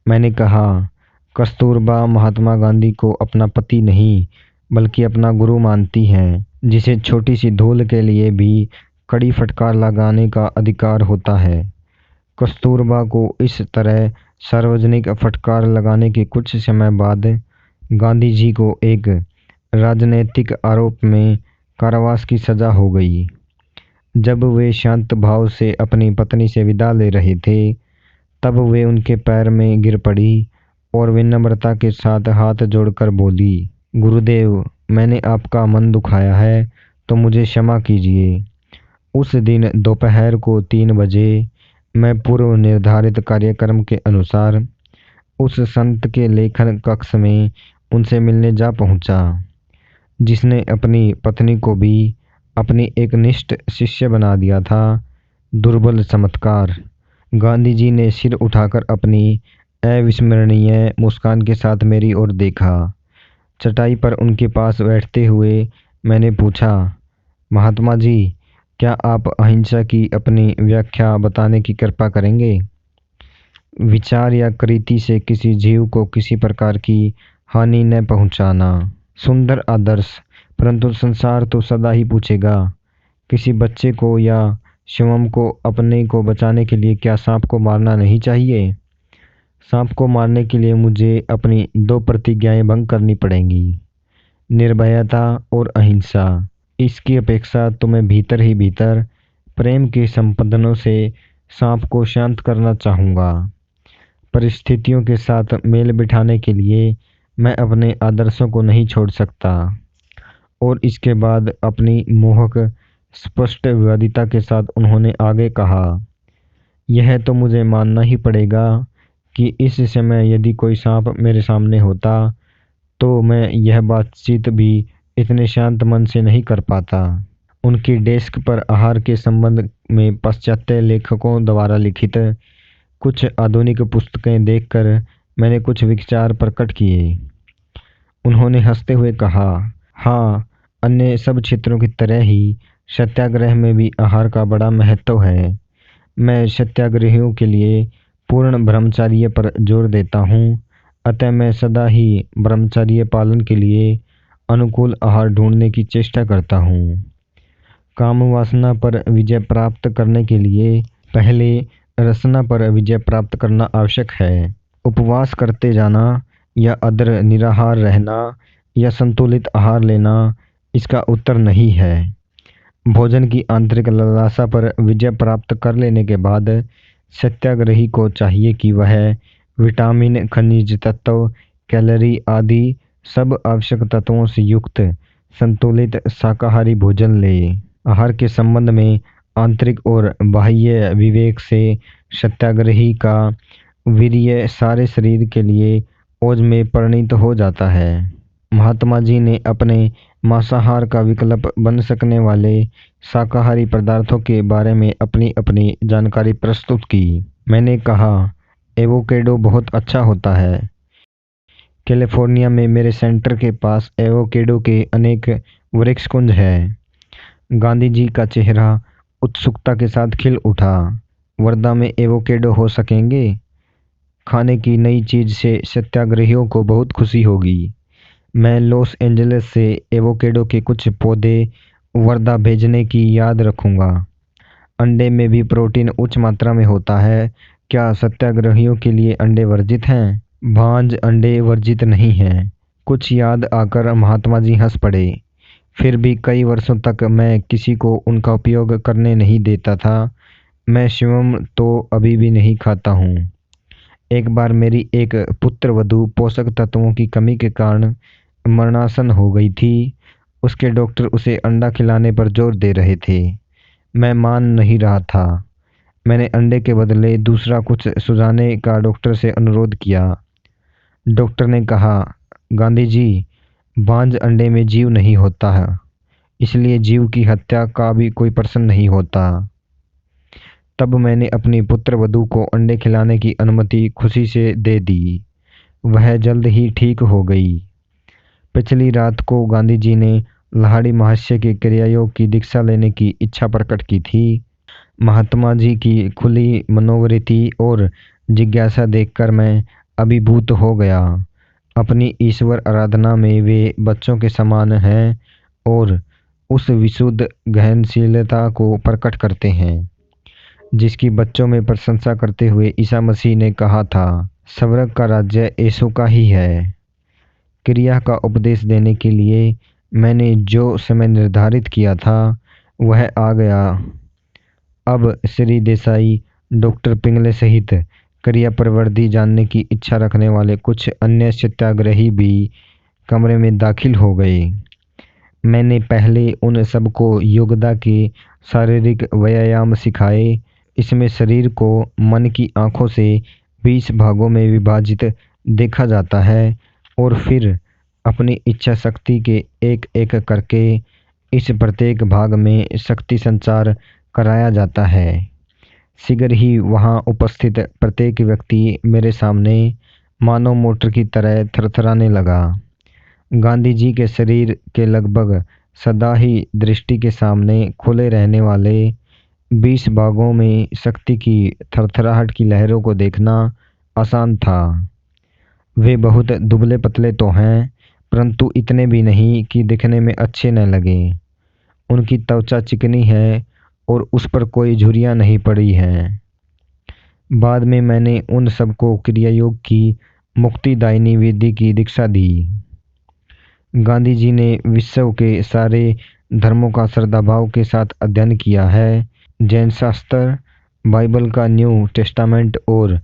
मैंने कहा, कस्तूरबा महात्मा गांधी को अपना पति नहीं बल्कि अपना गुरु मानती हैं, जिसे छोटी सी धूल के लिए भी कड़ी फटकार लगाने का अधिकार होता है। कस्तूरबा को इस तरह सार्वजनिक फटकार लगाने के कुछ समय बाद गांधी जी को एक राजनैतिक आरोप में कारावास की सजा हो गई। जब वे शांत भाव से अपनी पत्नी से विदा ले रहे थे, तब वे उनके पैर में गिर पड़ी और विनम्रता के साथ हाथ जोड़कर बोली, गुरुदेव, मैंने आपका मन दुखाया है तो मुझे क्षमा कीजिए। उस दिन दोपहर को 3 बजे मैं पूर्व निर्धारित कार्यक्रम के अनुसार उस संत के लेखन कक्ष में उनसे मिलने जा पहुंचा, जिसने अपनी पत्नी को भी अपनी एक निष्ठ शिष्य बना दिया था। दुर्बल चमत्कार। गांधी जी ने सिर उठाकर अपनी अविस्मरणीय मुस्कान के साथ मेरी ओर देखा। चटाई पर उनके पास बैठते हुए मैंने पूछा, महात्मा जी, क्या आप अहिंसा की अपनी व्याख्या बताने की कृपा करेंगे? विचार या कृति से किसी जीव को किसी प्रकार की हानि न पहुंचाना। सुंदर आदर्श, परंतु संसार तो सदा ही पूछेगा, किसी बच्चे को या शिवम को अपने को बचाने के लिए क्या सांप को मारना नहीं चाहिए? सांप को मारने के लिए मुझे अपनी 2 प्रतिज्ञाएं भंग करनी पड़ेंगी, निर्भयता और अहिंसा। इसकी अपेक्षा तो मैं भीतर ही भीतर प्रेम के संपदनों से सांप को शांत करना चाहूँगा। परिस्थितियों के साथ मेल बिठाने के लिए मैं अपने आदर्शों को नहीं छोड़ सकता। और इसके बाद अपनी मोहक स्पष्टवादिता के साथ उन्होंने आगे कहा, यह तो मुझे मानना ही पड़ेगा कि इस समय यदि कोई सांप मेरे सामने होता तो मैं यह बातचीत भी इतने शांत मन से नहीं कर पाता। उनकी डेस्क पर आहार के संबंध में पाश्चात्य लेखकों द्वारा लिखित कुछ आधुनिक पुस्तकें देखकर मैंने कुछ विचार प्रकट किए। उन्होंने हंसते हुए कहा, हाँ, अन्य सब क्षेत्रों की तरह ही सत्याग्रह में भी आहार का बड़ा महत्व है। मैं सत्याग्रहियों के लिए पूर्ण ब्रह्मचर्य पर जोर देता हूँ, अतः मैं सदा ही ब्रह्मचर्य पालन के लिए अनुकूल आहार ढूंढने की चेष्टा करता हूँ। काम वासना पर विजय प्राप्त करने के लिए पहले रसना पर विजय प्राप्त करना आवश्यक है। उपवास करते जाना या अदर निराहार रहना या संतुलित आहार लेना इसका उत्तर नहीं है। भोजन की आंतरिक लालसा पर विजय प्राप्त कर लेने के बाद सत्याग्रही को चाहिए कि वह विटामिन, खनिज तत्व, कैलोरी आदि सब आवश्यक तत्वों से युक्त संतुलित शाकाहारी भोजन ले। आहार के संबंध में आंतरिक और बाह्य विवेक से सत्याग्रही का वीर्य सारे शरीर के लिए ओज में परिणत हो जाता है। महात्मा जी ने अपने मांसाहार का विकल्प बन सकने वाले शाकाहारी पदार्थों के बारे में अपनी अपनी जानकारी प्रस्तुत की। मैंने कहा, एवोकेडो बहुत अच्छा होता है। कैलिफोर्निया में मेरे सेंटर के पास एवोकेडो के अनेक वृक्षकुंज हैं। गांधी जी का चेहरा उत्सुकता के साथ खिल उठा। वर्धा में एवोकेडो हो सकेंगे? खाने की नई चीज से सत्याग्रहियों को बहुत खुशी होगी। मैं लॉस एंजलिस से एवोकेडो के कुछ पौधे वर्धा भेजने की याद रखूंगा। अंडे में भी प्रोटीन उच्च मात्रा में होता है। क्या सत्याग्रहियों के लिए अंडे वर्जित हैं? भांज अंडे वर्जित नहीं हैं। कुछ याद आकर महात्मा जी हंस पड़े। फिर भी कई वर्षों तक मैं किसी को उनका उपयोग करने नहीं देता था। मैं शिवम तो अभी भी नहीं खाता हूँ। एक बार मेरी एक पुत्रवधू पोषक तत्वों की कमी के कारण मरणासन हो गई थी। उसके डॉक्टर उसे अंडा खिलाने पर जोर दे रहे थे। मैं मान नहीं रहा था। मैंने अंडे के बदले दूसरा कुछ सुझाने का डॉक्टर से अनुरोध किया। डॉक्टर ने कहा, गांधी जी, बांझ अंडे में जीव नहीं होता है, इसलिए जीव की हत्या का भी कोई प्रश्न नहीं होता। तब मैंने अपनी पुत्र वधू को अंडे खिलाने की अनुमति खुशी से दे दी। वह जल्द ही ठीक हो गई। पिछली रात को गांधी जी ने लाहिड़ी महाशय के क्रियायोग की दीक्षा लेने की इच्छा प्रकट की थी। महात्मा जी की खुली मनोवृत्ति और जिज्ञासा देखकर मैं अभिभूत हो गया। अपनी ईश्वर आराधना में वे बच्चों के समान हैं और उस विशुद्ध गहनशीलता को प्रकट करते हैं जिसकी बच्चों में प्रशंसा करते हुए ईसा मसीह ने कहा था, स्वर्ग का राज्य यीशु का ही है। क्रिया का उपदेश देने के लिए मैंने जो समय निर्धारित किया था वह आ गया। अब श्री देसाई, डॉक्टर पिंगले सहित क्रिया प्रवृत्ति जानने की इच्छा रखने वाले कुछ अन्य सत्याग्रही भी कमरे में दाखिल हो गए। मैंने पहले उन सबको योगदा के शारीरिक व्यायाम सिखाए। इसमें शरीर को मन की आंखों से 20 भागों में विभाजित देखा जाता है और फिर अपनी इच्छा शक्ति के एक एक करके इस प्रत्येक भाग में शक्ति संचार कराया जाता है। शीघ्र ही वहां उपस्थित प्रत्येक व्यक्ति मेरे सामने मानव मोटर की तरह थरथराने लगा। गांधी जी के शरीर के लगभग सदा ही दृष्टि के सामने खुले रहने वाले 20 भागों में शक्ति की थरथराहट की लहरों को देखना आसान था। वे बहुत दुबले पतले तो हैं, परंतु इतने भी नहीं कि दिखने में अच्छे न लगे। उनकी त्वचा चिकनी है और उस पर कोई झुर्रियां नहीं पड़ी हैं। बाद में मैंने उन सबको क्रियायोग की मुक्तिदायिनी विधि की दीक्षा दी। गांधी जी ने विश्व के सारे धर्मों का श्रद्धाभाव के साथ अध्ययन किया है। जैन शास्त्र, बाइबल का न्यू टेस्टामेंट और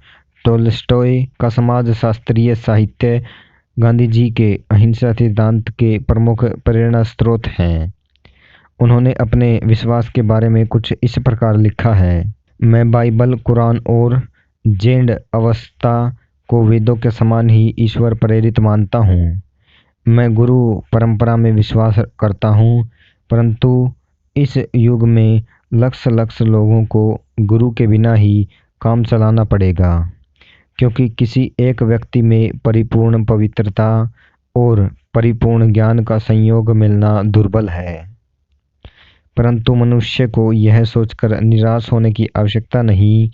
टोल्स्टॉय का समाज शास्त्रीय साहित्य गांधी जी के अहिंसा सिद्धांत के प्रमुख प्रेरणा स्रोत हैं। उन्होंने अपने विश्वास के बारे में कुछ इस प्रकार लिखा है, मैं बाइबल, कुरान और जैन अवस्था को वेदों के समान ही ईश्वर प्रेरित मानता हूँ। मैं गुरु परंपरा में विश्वास करता हूँ, परंतु इस युग में लक्ष लोगों को गुरु के बिना ही काम चलाना पड़ेगा, क्योंकि किसी एक व्यक्ति में परिपूर्ण पवित्रता और परिपूर्ण ज्ञान का संयोग मिलना दुर्लभ है। परंतु मनुष्य को यह सोचकर निराश होने की आवश्यकता नहीं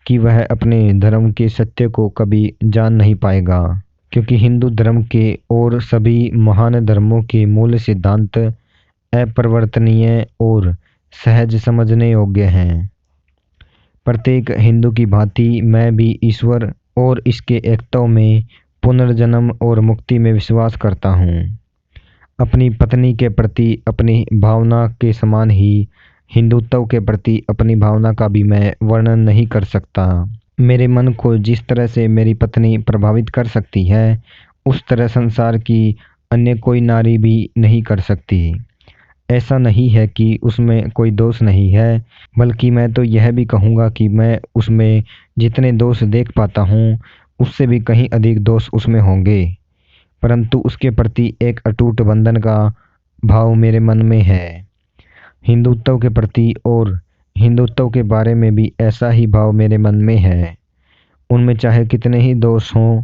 कि वह अपने धर्म के सत्य को कभी जान नहीं पाएगा, क्योंकि हिंदू धर्म के और सभी महान धर्मों के मूल सिद्धांत अपरिवर्तनीय और सहज समझने योग्य हैं। प्रत्येक हिंदू की भांति मैं भी ईश्वर और इसके एकत्व में, पुनर्जन्म और मुक्ति में विश्वास करता हूँ। अपनी पत्नी के प्रति अपनी भावना के समान ही हिंदुत्व के प्रति अपनी भावना का भी मैं वर्णन नहीं कर सकता। मेरे मन को जिस तरह से मेरी पत्नी प्रभावित कर सकती है, उस तरह संसार की अन्य कोई नारी भी नहीं कर सकती। ऐसा नहीं है कि उसमें कोई दोष नहीं है, बल्कि मैं तो यह भी कहूँगा कि मैं उसमें जितने दोष देख पाता हूँ, उससे भी कहीं अधिक दोष उसमें होंगे। परंतु उसके प्रति एक अटूट बंधन का भाव मेरे मन में है। हिंदुत्व के प्रति और हिंदुत्व के बारे में भी ऐसा ही भाव मेरे मन में है। उनमें चाहे कितने ही दोष हों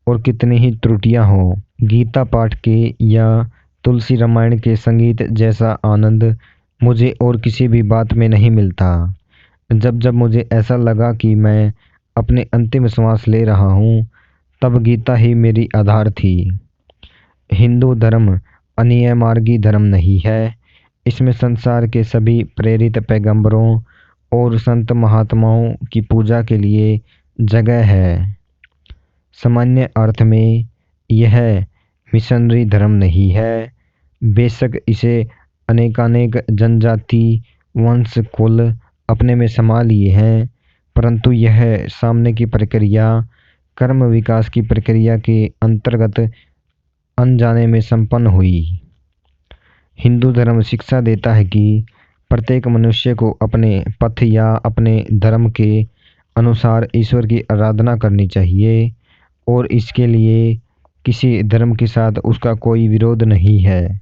और कितनी ही त्रुटियां हों, गीता पाठ के या तुलसी रामायण के संगीत जैसा आनंद मुझे और किसी भी बात में नहीं मिलता। जब जब मुझे ऐसा लगा कि मैं अपने अंतिम श्वास ले रहा हूँ, तब गीता ही मेरी आधार थी। हिंदू धर्म अनियमार्गी धर्म नहीं है। इसमें संसार के सभी प्रेरित पैगंबरों और संत महात्माओं की पूजा के लिए जगह है। सामान्य अर्थ में यह मिशनरी धर्म नहीं है। बेशक इसे अनेकानेक जनजाति, वंश, कुल अपने में समा लिए हैं, परंतु यह सामने की प्रक्रिया कर्म विकास की प्रक्रिया के अंतर्गत अनजाने में संपन्न हुई। हिंदू धर्म शिक्षा देता है कि प्रत्येक मनुष्य को अपने पथ या अपने धर्म के अनुसार ईश्वर की आराधना करनी चाहिए और इसके लिए किसी धर्म के साथ उसका कोई विरोध नहीं है।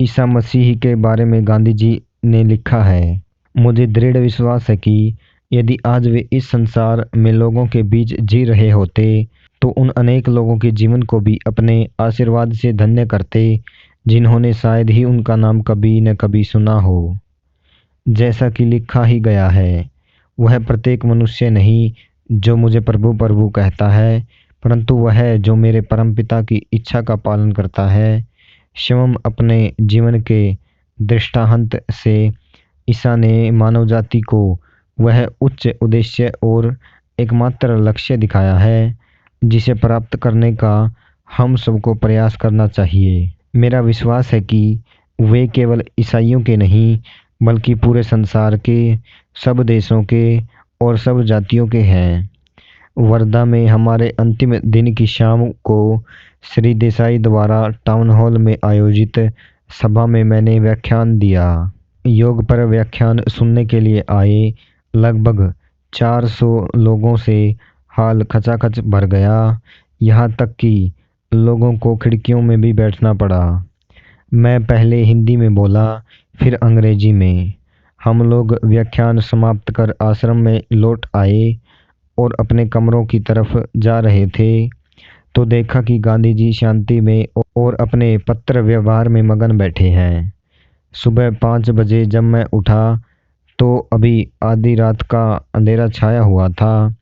ईसा मसीह के बारे में गांधी जी ने लिखा है, मुझे दृढ़ विश्वास है कि यदि आज वे इस संसार में लोगों के बीच जी रहे होते तो उन अनेक लोगों के जीवन को भी अपने आशीर्वाद से धन्य करते जिन्होंने शायद ही उनका नाम कभी न कभी सुना हो। जैसा कि लिखा ही गया है, वह प्रत्येक मनुष्य नहीं जो मुझे प्रभु प्रभु कहता है, परंतु वह है जो मेरे परमपिता की इच्छा का पालन करता है। स्वयं अपने जीवन के दृष्टांत से ईसा ने मानव जाति को वह उच्च उद्देश्य और एकमात्र लक्ष्य दिखाया है जिसे प्राप्त करने का हम सबको प्रयास करना चाहिए। मेरा विश्वास है कि वे केवल ईसाइयों के नहीं बल्कि पूरे संसार के, सब देशों के और सब जातियों के हैं। वर्धा में हमारे अंतिम दिन की शाम को श्री देसाई द्वारा टाउन हॉल में आयोजित सभा में मैंने व्याख्यान दिया। योग पर व्याख्यान सुनने के लिए आए लगभग 400 लोगों से हाल खचाखच भर गया, यहाँ तक कि लोगों को खिड़कियों में भी बैठना पड़ा। मैं पहले हिंदी में बोला, फिर अंग्रेजी में। हम लोग व्याख्यान समाप्त कर आश्रम में लौट आए और अपने कमरों की तरफ जा रहे थे तो देखा कि गांधी जी शांति में और अपने पत्र व्यवहार में मगन बैठे हैं। सुबह 5 बजे जब मैं उठा तो अभी आधी रात का अंधेरा छाया हुआ था।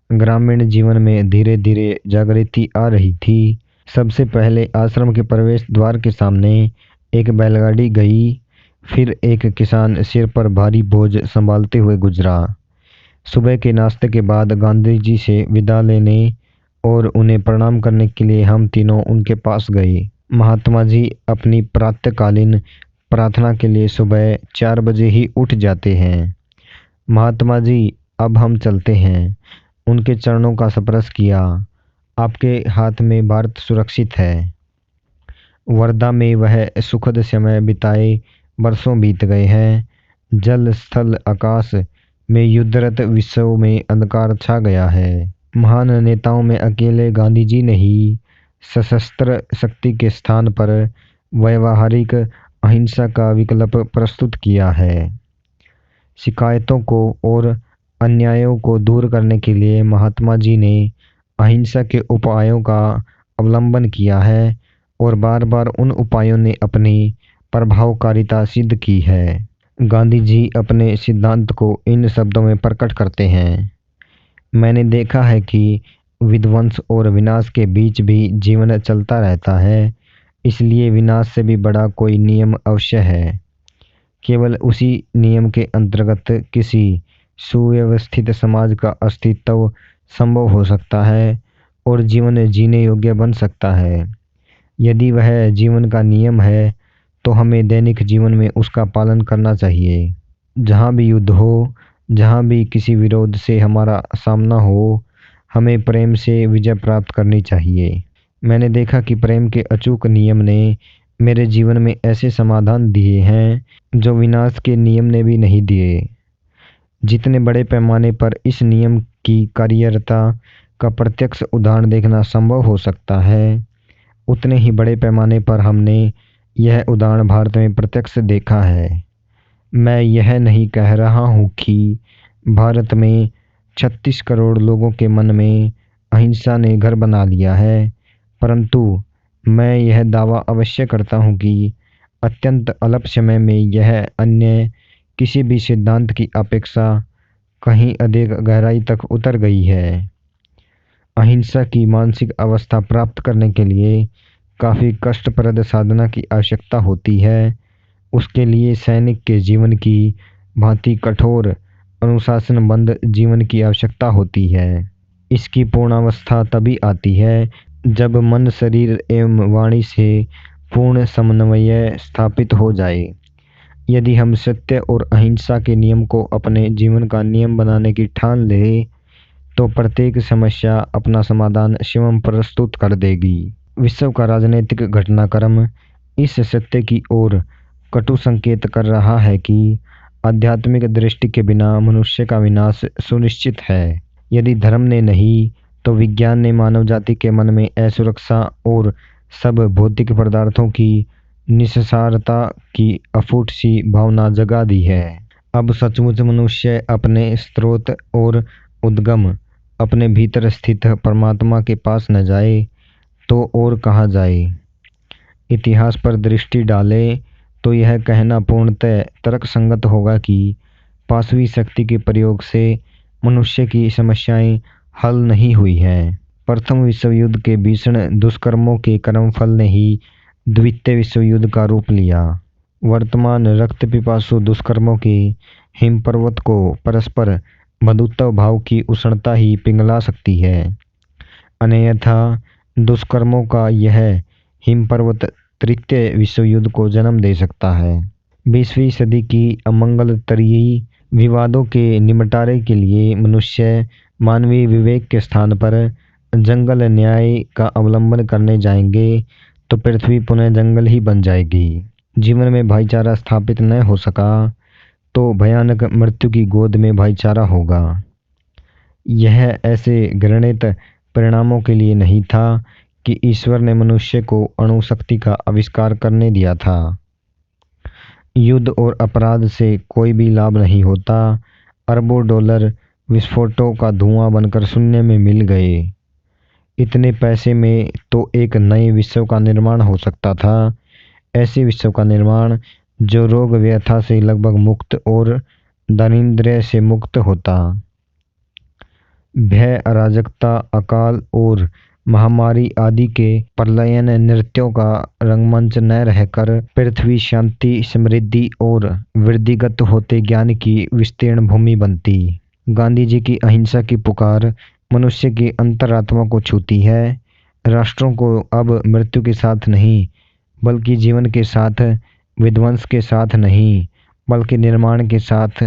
ग्रामीण जीवन में धीरे धीरे जागृति आ रही थी। सबसे पहले आश्रम के प्रवेश द्वार के सामने एक बैलगाड़ी गई, फिर एक किसान सिर पर भारी बोझ संभालते हुए गुजरा। सुबह के नाश्ते के बाद गांधी जी से विदा लेने और उन्हें प्रणाम करने के लिए हम तीनों उनके पास गए। महात्मा जी अपनी प्रातःकालीन प्रार्थना के लिए सुबह 4 बजे ही उठ जाते हैं। महात्मा जी, अब हम चलते हैं। उनके चरणों का स्पर्श किया। आपके हाथ में भारत सुरक्षित है। वर्धा में वह सुखद समय बिताए वर्षों बीत गए हैं। जल स्थल आकाश में युद्धरत विश्व में अंधकार छा गया है। महान नेताओं में अकेले गांधी जी ने ही सशस्त्र शक्ति के स्थान पर व्यावहारिक अहिंसा का विकल्प प्रस्तुत किया है। शिकायतों को और अन्यायों को दूर करने के लिए महात्मा जी ने अहिंसा के उपायों का अवलंबन किया है और बार बार उन उपायों ने अपनी प्रभावकारिता सिद्ध की है। गांधी जी अपने सिद्धांत को इन शब्दों में प्रकट करते हैं, मैंने देखा है कि विध्वंस और विनाश के बीच भी जीवन चलता रहता है, इसलिए विनाश से भी बड़ा कोई नियम अवश्य है। केवल उसी नियम के अंतर्गत किसी सुव्यवस्थित समाज का अस्तित्व संभव हो सकता है और जीवन जीने योग्य बन सकता है। यदि वह जीवन का नियम है तो हमें दैनिक जीवन में उसका पालन करना चाहिए। जहाँ भी युद्ध हो, जहाँ भी किसी विरोध से हमारा सामना हो, हमें प्रेम से विजय प्राप्त करनी चाहिए। मैंने देखा कि प्रेम के अचूक नियम ने मेरे जीवन में ऐसे समाधान दिए हैं जो विनाश के नियम ने भी नहीं दिए। जितने बड़े पैमाने पर इस नियम की कार्यरता का प्रत्यक्ष उदाहरण देखना संभव हो सकता है, उतने ही बड़े पैमाने पर हमने यह उदाहरण भारत में प्रत्यक्ष देखा है। मैं यह नहीं कह रहा हूँ कि भारत में 36 करोड़ लोगों के मन में अहिंसा ने घर बना लिया है, परंतु मैं यह दावा अवश्य करता हूँ कि अत्यंत अल्प समय में यह अन्य किसी भी सिद्धांत की अपेक्षा कहीं अधिक गहराई तक उतर गई है। अहिंसा की मानसिक अवस्था प्राप्त करने के लिए काफ़ी कष्टप्रद साधना की आवश्यकता होती है। उसके लिए सैनिक के जीवन की भांति कठोर अनुशासनबद्ध जीवन की आवश्यकता होती है। इसकी पूर्णावस्था तभी आती है जब मन, शरीर एवं वाणी से पूर्ण समन्वय स्थापित हो जाए। यदि हम सत्य और अहिंसा के नियम को अपने जीवन का नियम बनाने की ठान ले तो प्रत्येक समस्या अपना समाधान स्वयं प्रस्तुत कर देगी। विश्व का राजनीतिक घटनाक्रम इस सत्य की ओर कटु संकेत कर रहा है कि आध्यात्मिक दृष्टि के बिना मनुष्य का विनाश सुनिश्चित है। यदि धर्म ने नहीं तो विज्ञान ने मानव जाति के मन में असुरक्षा और सब भौतिक पदार्थों की निस्सारता की अफूट सी भावना जगा दी है। अब सचमुच मनुष्य अपने स्रोत और उद्गम, अपने भीतर स्थित परमात्मा के पास न जाए तो और कहाँ जाए। इतिहास पर दृष्टि डाले तो यह कहना पूर्णतः तर्कसंगत होगा कि पाशवी शक्ति के प्रयोग से मनुष्य की समस्याएं हल नहीं हुई हैं। प्रथम विश्व युद्ध के भीषण दुष्कर्मों के कर्मफल ने ही द्वितीय विश्व युद्ध का रूप लिया। वर्तमान रक्त पिपासु दुष्कर्मों के हिमपर्वत को परस्पर बंधुत्व भाव की उष्णता ही पिघला सकती है, अन्यथा दुष्कर्मों का यह हिमपर्वत तृतीय विश्व युद्ध को जन्म दे सकता है। 20वीं सदी की अमंगलतरीय विवादों के निपटारे के लिए मनुष्य मानवीय विवेक के स्थान पर जंगल न्याय का अवलंबन करने जाएंगे तो पृथ्वी पुनः जंगल ही बन जाएगी। जीवन में भाईचारा स्थापित न हो सका तो भयानक मृत्यु की गोद में भाईचारा होगा। यह ऐसे घृणित परिणामों के लिए नहीं था कि ईश्वर ने मनुष्य को अणुशक्ति का आविष्कार करने दिया था। युद्ध और अपराध से कोई भी लाभ नहीं होता। अरबों डॉलर विस्फोटों का धुआं बनकर शून्य में मिल गए। इतने पैसे में तो एक नए विश्व का निर्माण हो सकता था, ऐसे विश्व का निर्माण जो रोग व्यथा से लगभग मुक्त और दारिद्र्य से मुक्त होता। भय, अराजकता, अकाल और महामारी आदि के प्रलयन नृत्यों का रंगमंच न रहकर पृथ्वी शांति, समृद्धि और वृद्धिगत होते ज्ञान की विस्तीर्ण भूमि बनती। गांधी जी की अहिंसा की पुकार मनुष्य की अंतरात्मा को छूती है। राष्ट्रों को अब मृत्यु के साथ नहीं, बल्कि जीवन के साथ, विध्वंस के साथ नहीं, बल्कि निर्माण के साथ,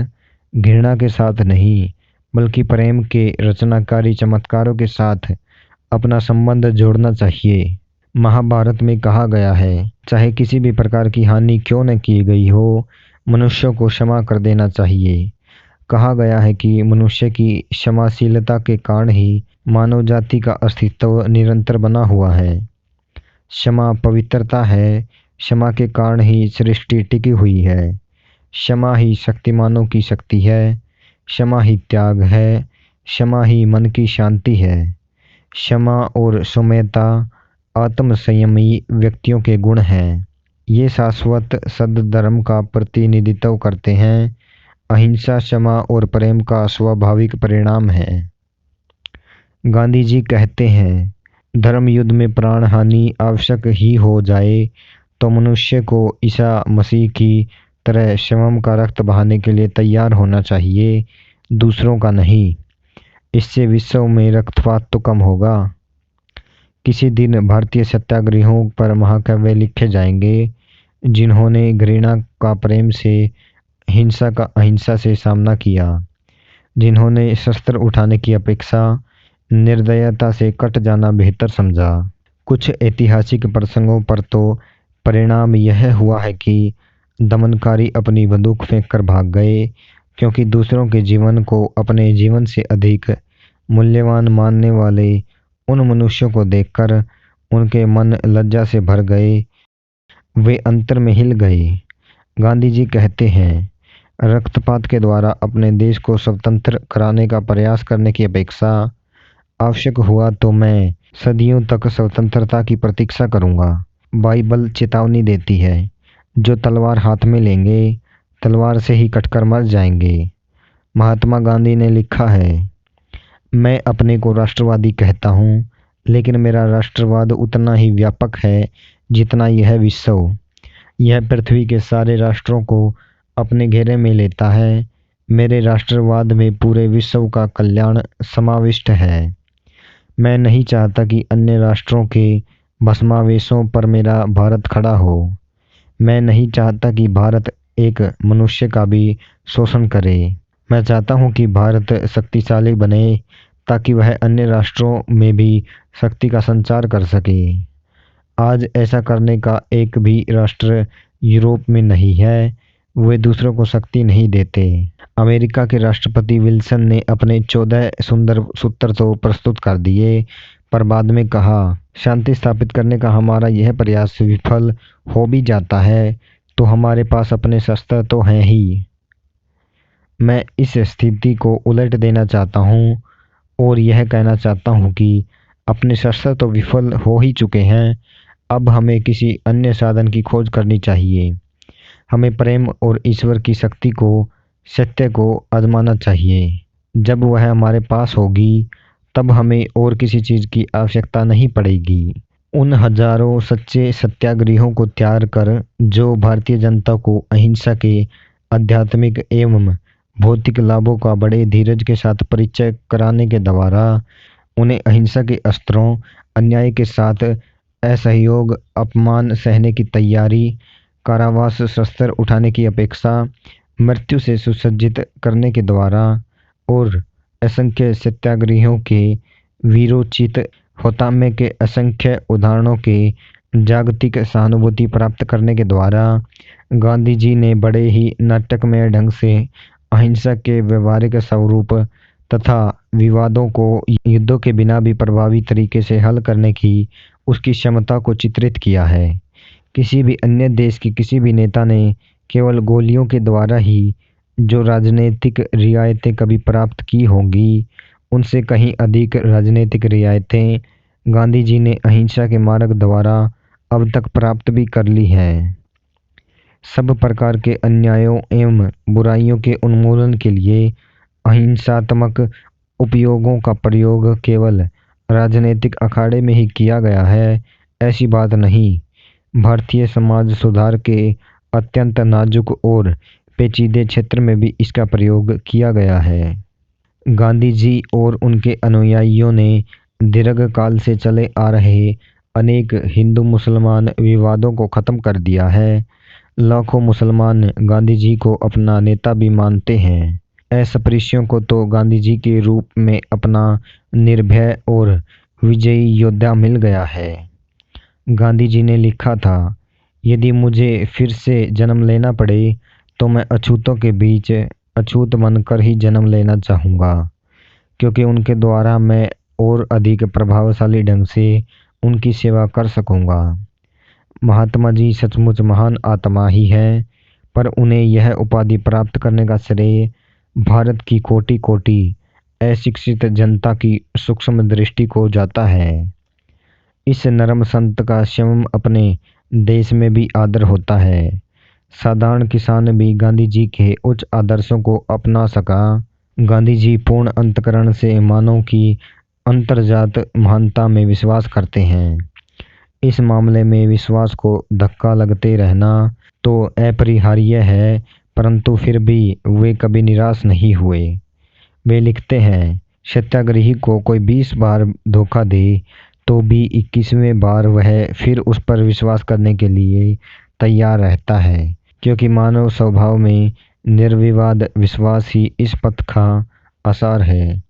घृणा के साथ नहीं, बल्कि प्रेम के रचनाकारी चमत्कारों के साथ अपना संबंध जोड़ना चाहिए। महाभारत में कहा गया है, चाहे किसी भी प्रकार की हानि क्यों न की गई हो, मनुष्यों को क्षमा कर देना चाहिए। कहा गया है कि मनुष्य की क्षमाशीलता के कारण ही मानव जाति का अस्तित्व निरंतर बना हुआ है। क्षमा पवित्रता है, क्षमा के कारण ही सृष्टि टिकी हुई है। क्षमा ही शक्तिमानों की शक्ति है, क्षमा ही त्याग है, क्षमा ही मन की शांति है। क्षमा और सौम्यता आत्म संयमी व्यक्तियों के गुण हैं। ये शाश्वत सद्धर्म का प्रतिनिधित्व करते हैं। अहिंसा, क्षमा और प्रेम का स्वाभाविक परिणाम है। गांधी जी कहते हैं, धर्म युद्ध में प्राण हानि आवश्यक ही हो जाए तो मनुष्य को ईसा मसीह की तरह स्वयं का रक्त बहाने के लिए तैयार होना चाहिए, दूसरों का नहीं। इससे विश्व में रक्तपात तो कम होगा। किसी दिन भारतीय सत्याग्रहियों पर महाकाव्य लिखे जाएंगे, जिन्होंने घृणा का प्रेम से, हिंसा का अहिंसा से सामना किया, जिन्होंने शस्त्र उठाने की अपेक्षा निर्दयता से कट जाना बेहतर समझा। कुछ ऐतिहासिक प्रसंगों पर तो परिणाम यह हुआ है कि दमनकारी अपनी बंदूक फेंककर भाग गए, क्योंकि दूसरों के जीवन को अपने जीवन से अधिक मूल्यवान मानने वाले उन मनुष्यों को देखकर उनके मन लज्जा से भर गए, वे अंतर में हिल गए। गांधी जी कहते हैं, रक्तपात के द्वारा अपने देश को स्वतंत्र कराने का प्रयास करने की अपेक्षा आवश्यक हुआ तो मैं सदियों तक स्वतंत्रता की प्रतीक्षा करूंगा। बाइबल चेतावनी देती है, जो तलवार हाथ में लेंगे तलवार से ही कटकर मर जाएंगे। महात्मा गांधी ने लिखा है, मैं अपने को राष्ट्रवादी कहता हूँ, लेकिन मेरा राष्ट्रवाद उतना ही व्यापक है जितना यह विश्व। यह पृथ्वी के सारे राष्ट्रों को अपने घेरे में लेता है। मेरे राष्ट्रवाद में पूरे विश्व का कल्याण समाविष्ट है। मैं नहीं चाहता कि अन्य राष्ट्रों के भस्मावेशों पर मेरा भारत खड़ा हो। मैं नहीं चाहता कि भारत एक मनुष्य का भी शोषण करे। मैं चाहता हूं कि भारत शक्तिशाली बने ताकि वह अन्य राष्ट्रों में भी शक्ति का संचार कर सके। आज ऐसा करने का एक भी राष्ट्र यूरोप में नहीं है। वे दूसरों को शक्ति नहीं देते। अमेरिका के राष्ट्रपति विल्सन ने अपने 14 सुंदर सूत्र तो प्रस्तुत कर दिए, पर बाद में कहा, शांति स्थापित करने का हमारा यह प्रयास विफल हो भी जाता है तो हमारे पास अपने शस्त्र तो हैं ही। मैं इस स्थिति को उलट देना चाहता हूँ और यह कहना चाहता हूँ कि अपने शस्त्र तो विफल हो ही चुके हैं, अब हमें किसी अन्य साधन की खोज करनी चाहिए। हमें प्रेम और ईश्वर की शक्ति को, सत्य को आजमाना चाहिए। जब वह हमारे पास होगी तब हमें और किसी चीज़ की आवश्यकता नहीं पड़ेगी। उन हजारों सच्चे सत्याग्रहियों को तैयार कर जो भारतीय जनता को अहिंसा के आध्यात्मिक एवं भौतिक लाभों का बड़े धीरज के साथ परिचय कराने के द्वारा उन्हें अहिंसा के अस्त्रों, अन्याय के साथ असहयोग, अपमान सहने की तैयारी, कारावास, शस्त्र उठाने की अपेक्षा, मृत्यु से सुसज्जित करने के द्वारा और असंख्य सत्याग्रहियों के वीरोचित होताम्य के असंख्य उदाहरणों के जागतिक सहानुभूति प्राप्त करने के द्वारा गांधी जी ने बड़े ही नाटकमय ढंग से अहिंसा के व्यवहारिक स्वरूप तथा विवादों को युद्धों के बिना भी प्रभावी तरीके से हल करने की उसकी क्षमता को चित्रित किया है। किसी भी अन्य देश के किसी भी नेता ने केवल गोलियों के द्वारा ही जो राजनीतिक रियायतें कभी प्राप्त की होंगी, उनसे कहीं अधिक राजनीतिक रियायतें गांधी जी ने अहिंसा के मार्ग द्वारा अब तक प्राप्त भी कर ली हैं। सब प्रकार के अन्यायों एवं बुराइयों के उन्मूलन के लिए अहिंसात्मक उपयोगों का प्रयोग केवल राजनीतिक अखाड़े में ही किया गया है, ऐसी बात नहीं। भारतीय समाज सुधार के अत्यंत नाजुक और पेचीदे क्षेत्र में भी इसका प्रयोग किया गया है। गांधी जी और उनके अनुयायियों ने दीर्घ काल से चले आ रहे अनेक हिंदू मुसलमान विवादों को खत्म कर दिया है। लाखों मुसलमान गांधी जी को अपना नेता भी मानते हैं। अस्पृश्यों को तो गांधी जी के रूप में अपना निर्भय और विजयी योद्धा मिल गया है। गांधी जी ने लिखा था, यदि मुझे फिर से जन्म लेना पड़े तो मैं अछूतों के बीच अछूत बनकर ही जन्म लेना चाहूँगा, क्योंकि उनके द्वारा मैं और अधिक प्रभावशाली ढंग से उनकी सेवा कर सकूँगा। महात्मा जी सचमुच महान आत्मा ही है, पर उन्हें यह उपाधि प्राप्त करने का श्रेय भारत की कोटि कोटि अशिक्षित जनता की सूक्ष्म दृष्टि को जाता है। इस नरम संत का स्वयं अपने देश में भी आदर होता है। साधारण किसान भी गांधी जी के उच्च आदर्शों को अपना सका। गांधी जी पूर्ण अंतःकरण से मानव की अंतर्जात महानता में विश्वास करते हैं। इस मामले में विश्वास को धक्का लगते रहना तो अपरिहार्य है, परंतु फिर भी वे कभी निराश नहीं हुए। वे लिखते हैं, सत्याग्रही को कोई 20 बार धोखा दे तो भी 21वें बार वह फिर उस पर विश्वास करने के लिए तैयार रहता है, क्योंकि मानव स्वभाव में निर्विवाद विश्वास ही इस पथ का आसार है।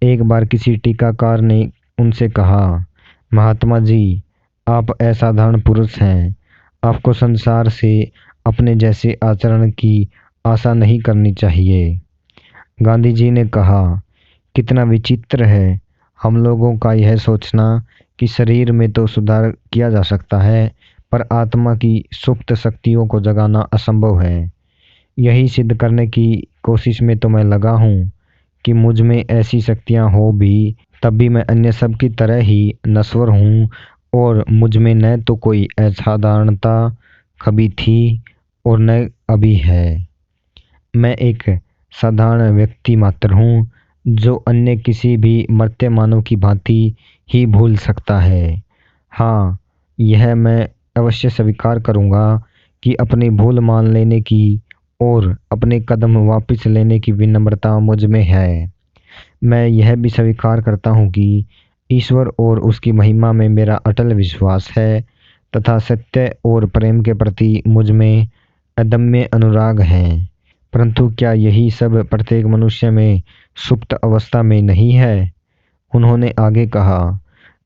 एक बार किसी टीकाकार ने उनसे कहा, महात्मा जी, आप असाधारण पुरुष हैं, आपको संसार से अपने जैसे आचरण की आशा नहीं करनी चाहिए। गांधी जी ने कहा, कितना विचित्र है हम लोगों का यह सोचना कि शरीर में तो सुधार किया जा सकता है, पर आत्मा की सुप्त शक्तियों को जगाना असंभव है। यही सिद्ध करने की कोशिश में तो मैं लगा हूँ कि मुझ में ऐसी शक्तियाँ हो भी तब भी मैं अन्य सब की तरह ही नश्वर हूँ और मुझ में न तो कोई असाधारणता कभी थी और न अभी है। मैं एक साधारण व्यक्ति मात्र हूँ जो अन्य किसी भी मर्त्य मानव की भांति ही भूल सकता है। हाँ, यह मैं अवश्य स्वीकार करूँगा कि अपनी भूल मान लेने की और अपने कदम वापस लेने की विनम्रता मुझ में है। मैं यह भी स्वीकार करता हूँ कि ईश्वर और उसकी महिमा में मेरा अटल विश्वास है तथा सत्य और प्रेम के प्रति मुझ में अदम्य अनुराग है। परंतु क्या यही सब प्रत्येक मनुष्य में सुप्त अवस्था में नहीं है? उन्होंने आगे कहा,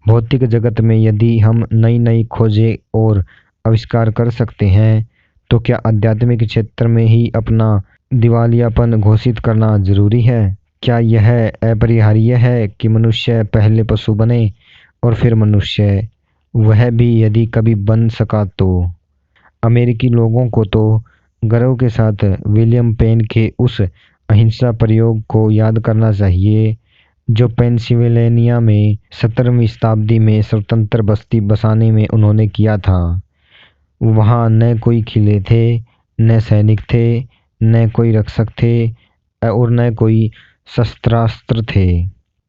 भौतिक जगत में यदि हम नई नई खोजें और आविष्कार कर सकते हैं तो क्या आध्यात्मिक क्षेत्र में ही अपना दिवालियापन घोषित करना जरूरी है? क्या यह अपरिहार्य है कि मनुष्य पहले पशु बने और फिर मनुष्य, वह भी यदि कभी बन सका तो? अमेरिकी लोगों को तो गर्व के साथ विलियम पेन के उस अहिंसा प्रयोग को याद करना चाहिए जो पेंसिल्वेनिया में 17वीं शताब्दी में स्वतंत्र बस्ती बसाने में उन्होंने किया था। वहाँ न कोई किले थे, न सैनिक थे, न कोई रक्षक थे और न कोई शस्त्रास्त्र थे।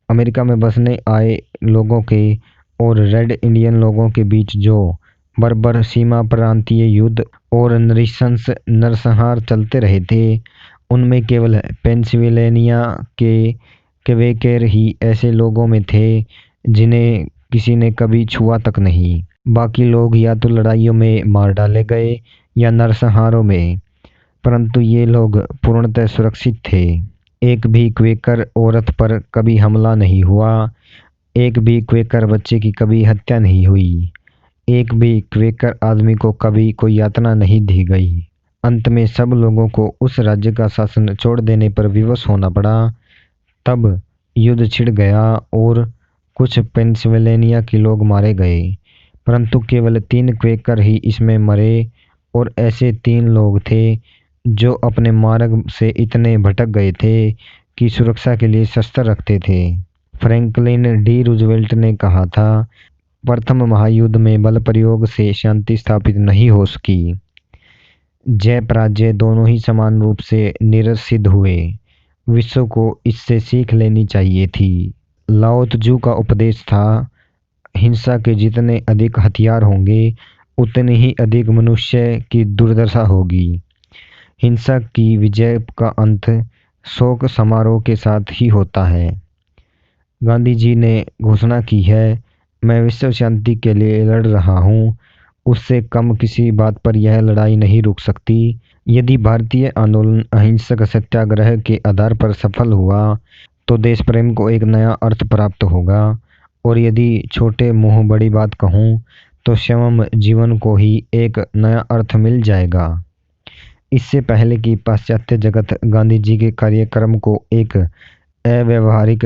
अमेरिका में बसने आए लोगों के और रेड इंडियन लोगों के बीच जो बर्बर सीमा प्रांतीय युद्ध और नृशंस नरसंहार चलते रहे थे, उनमें केवल पेंसिल्वेनिया के क्वेकर ही ऐसे लोगों में थे जिन्हें किसी ने कभी छुआ तक नहीं। बाकी लोग या तो लड़ाइयों में मार डाले गए या नरसंहारों में, परंतु ये लोग पूर्णतः सुरक्षित थे। एक भी क्वेकर औरत पर कभी हमला नहीं हुआ, एक भी क्वेकर बच्चे की कभी हत्या नहीं हुई, एक भी क्वेकर आदमी को कभी कोई यातना नहीं दी गई। अंत में सब लोगों को उस राज्य का शासन छोड़ देने पर विवश होना पड़ा। तब युद्ध छिड़ गया और कुछ पेंसिल्वेनिया के लोग मारे गए, परंतु केवल 3 क्वेकर ही इसमें मरे और ऐसे 3 लोग थे जो अपने मार्ग से इतने भटक गए थे कि सुरक्षा के लिए शस्त्र रखते थे। फ्रैंकलिन डी रूजवेल्ट ने कहा था, प्रथम महायुद्ध में बल प्रयोग से शांति स्थापित नहीं हो सकी। जय पराजय दोनों ही समान रूप से निरसिद्ध हुए। विश्व को इससे सीख लेनी चाहिए थी। लाओ त्जू का उपदेश था, हिंसा के जितने अधिक हथियार होंगे उतनी ही अधिक मनुष्य की दुर्दशा होगी। हिंसा की विजय का अंत शोक समारोह के साथ ही होता है। गांधी जी ने घोषणा की है, मैं विश्व शांति के लिए लड़ रहा हूँ, उससे कम किसी बात पर यह लड़ाई नहीं रुक सकती। यदि भारतीय आंदोलन अहिंसक सत्याग्रह के आधार पर सफल हुआ तो देश प्रेम को एक नया अर्थ प्राप्त होगा, और यदि छोटे मुंह बड़ी बात कहूँ तो स्वयं जीवन को ही एक नया अर्थ मिल जाएगा। इससे पहले कि पाश्चात्य जगत गांधी जी के कार्यक्रम को एक अव्यवहारिक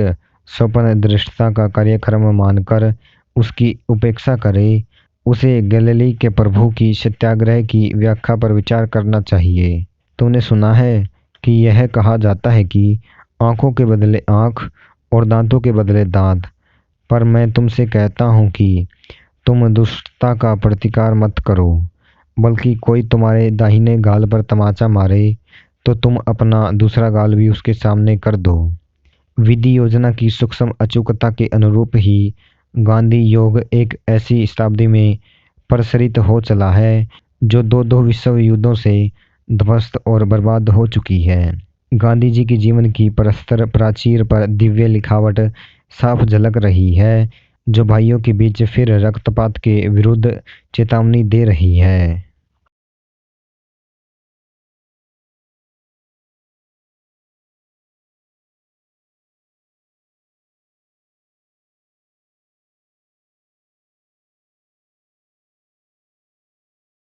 स्वप्न दृष्टता का कार्यक्रम मानकर उसकी उपेक्षा करे, उसे गैलीली के प्रभु की सत्याग्रह की व्याख्या पर विचार करना चाहिए। तूने सुना है कि यह कहा जाता है कि आंखों के बदले आंख और दांतों के बदले दांत, पर मैं तुमसे कहता हूँ कि तुम दुष्टता का प्रतिकार मत करो, बल्कि कोई तुम्हारे दाहिने गाल पर तमाचा मारे तो तुम अपना दूसरा गाल भी उसके सामने कर दो। विधि योजना की सूक्ष्म अचूकता के अनुरूप ही गांधी योग एक ऐसी शताब्दी में प्रसरित हो चला है जो दो विश्व युद्धों से ध्वस्त और बर्बाद हो चुकी है। गांधी जी के जीवन की परस्तर प्राचीर पर दिव्य लिखावट साफ झलक रही है, जो भाइयों के बीच फिर रक्तपात के विरुद्ध चेतावनी दे रही है।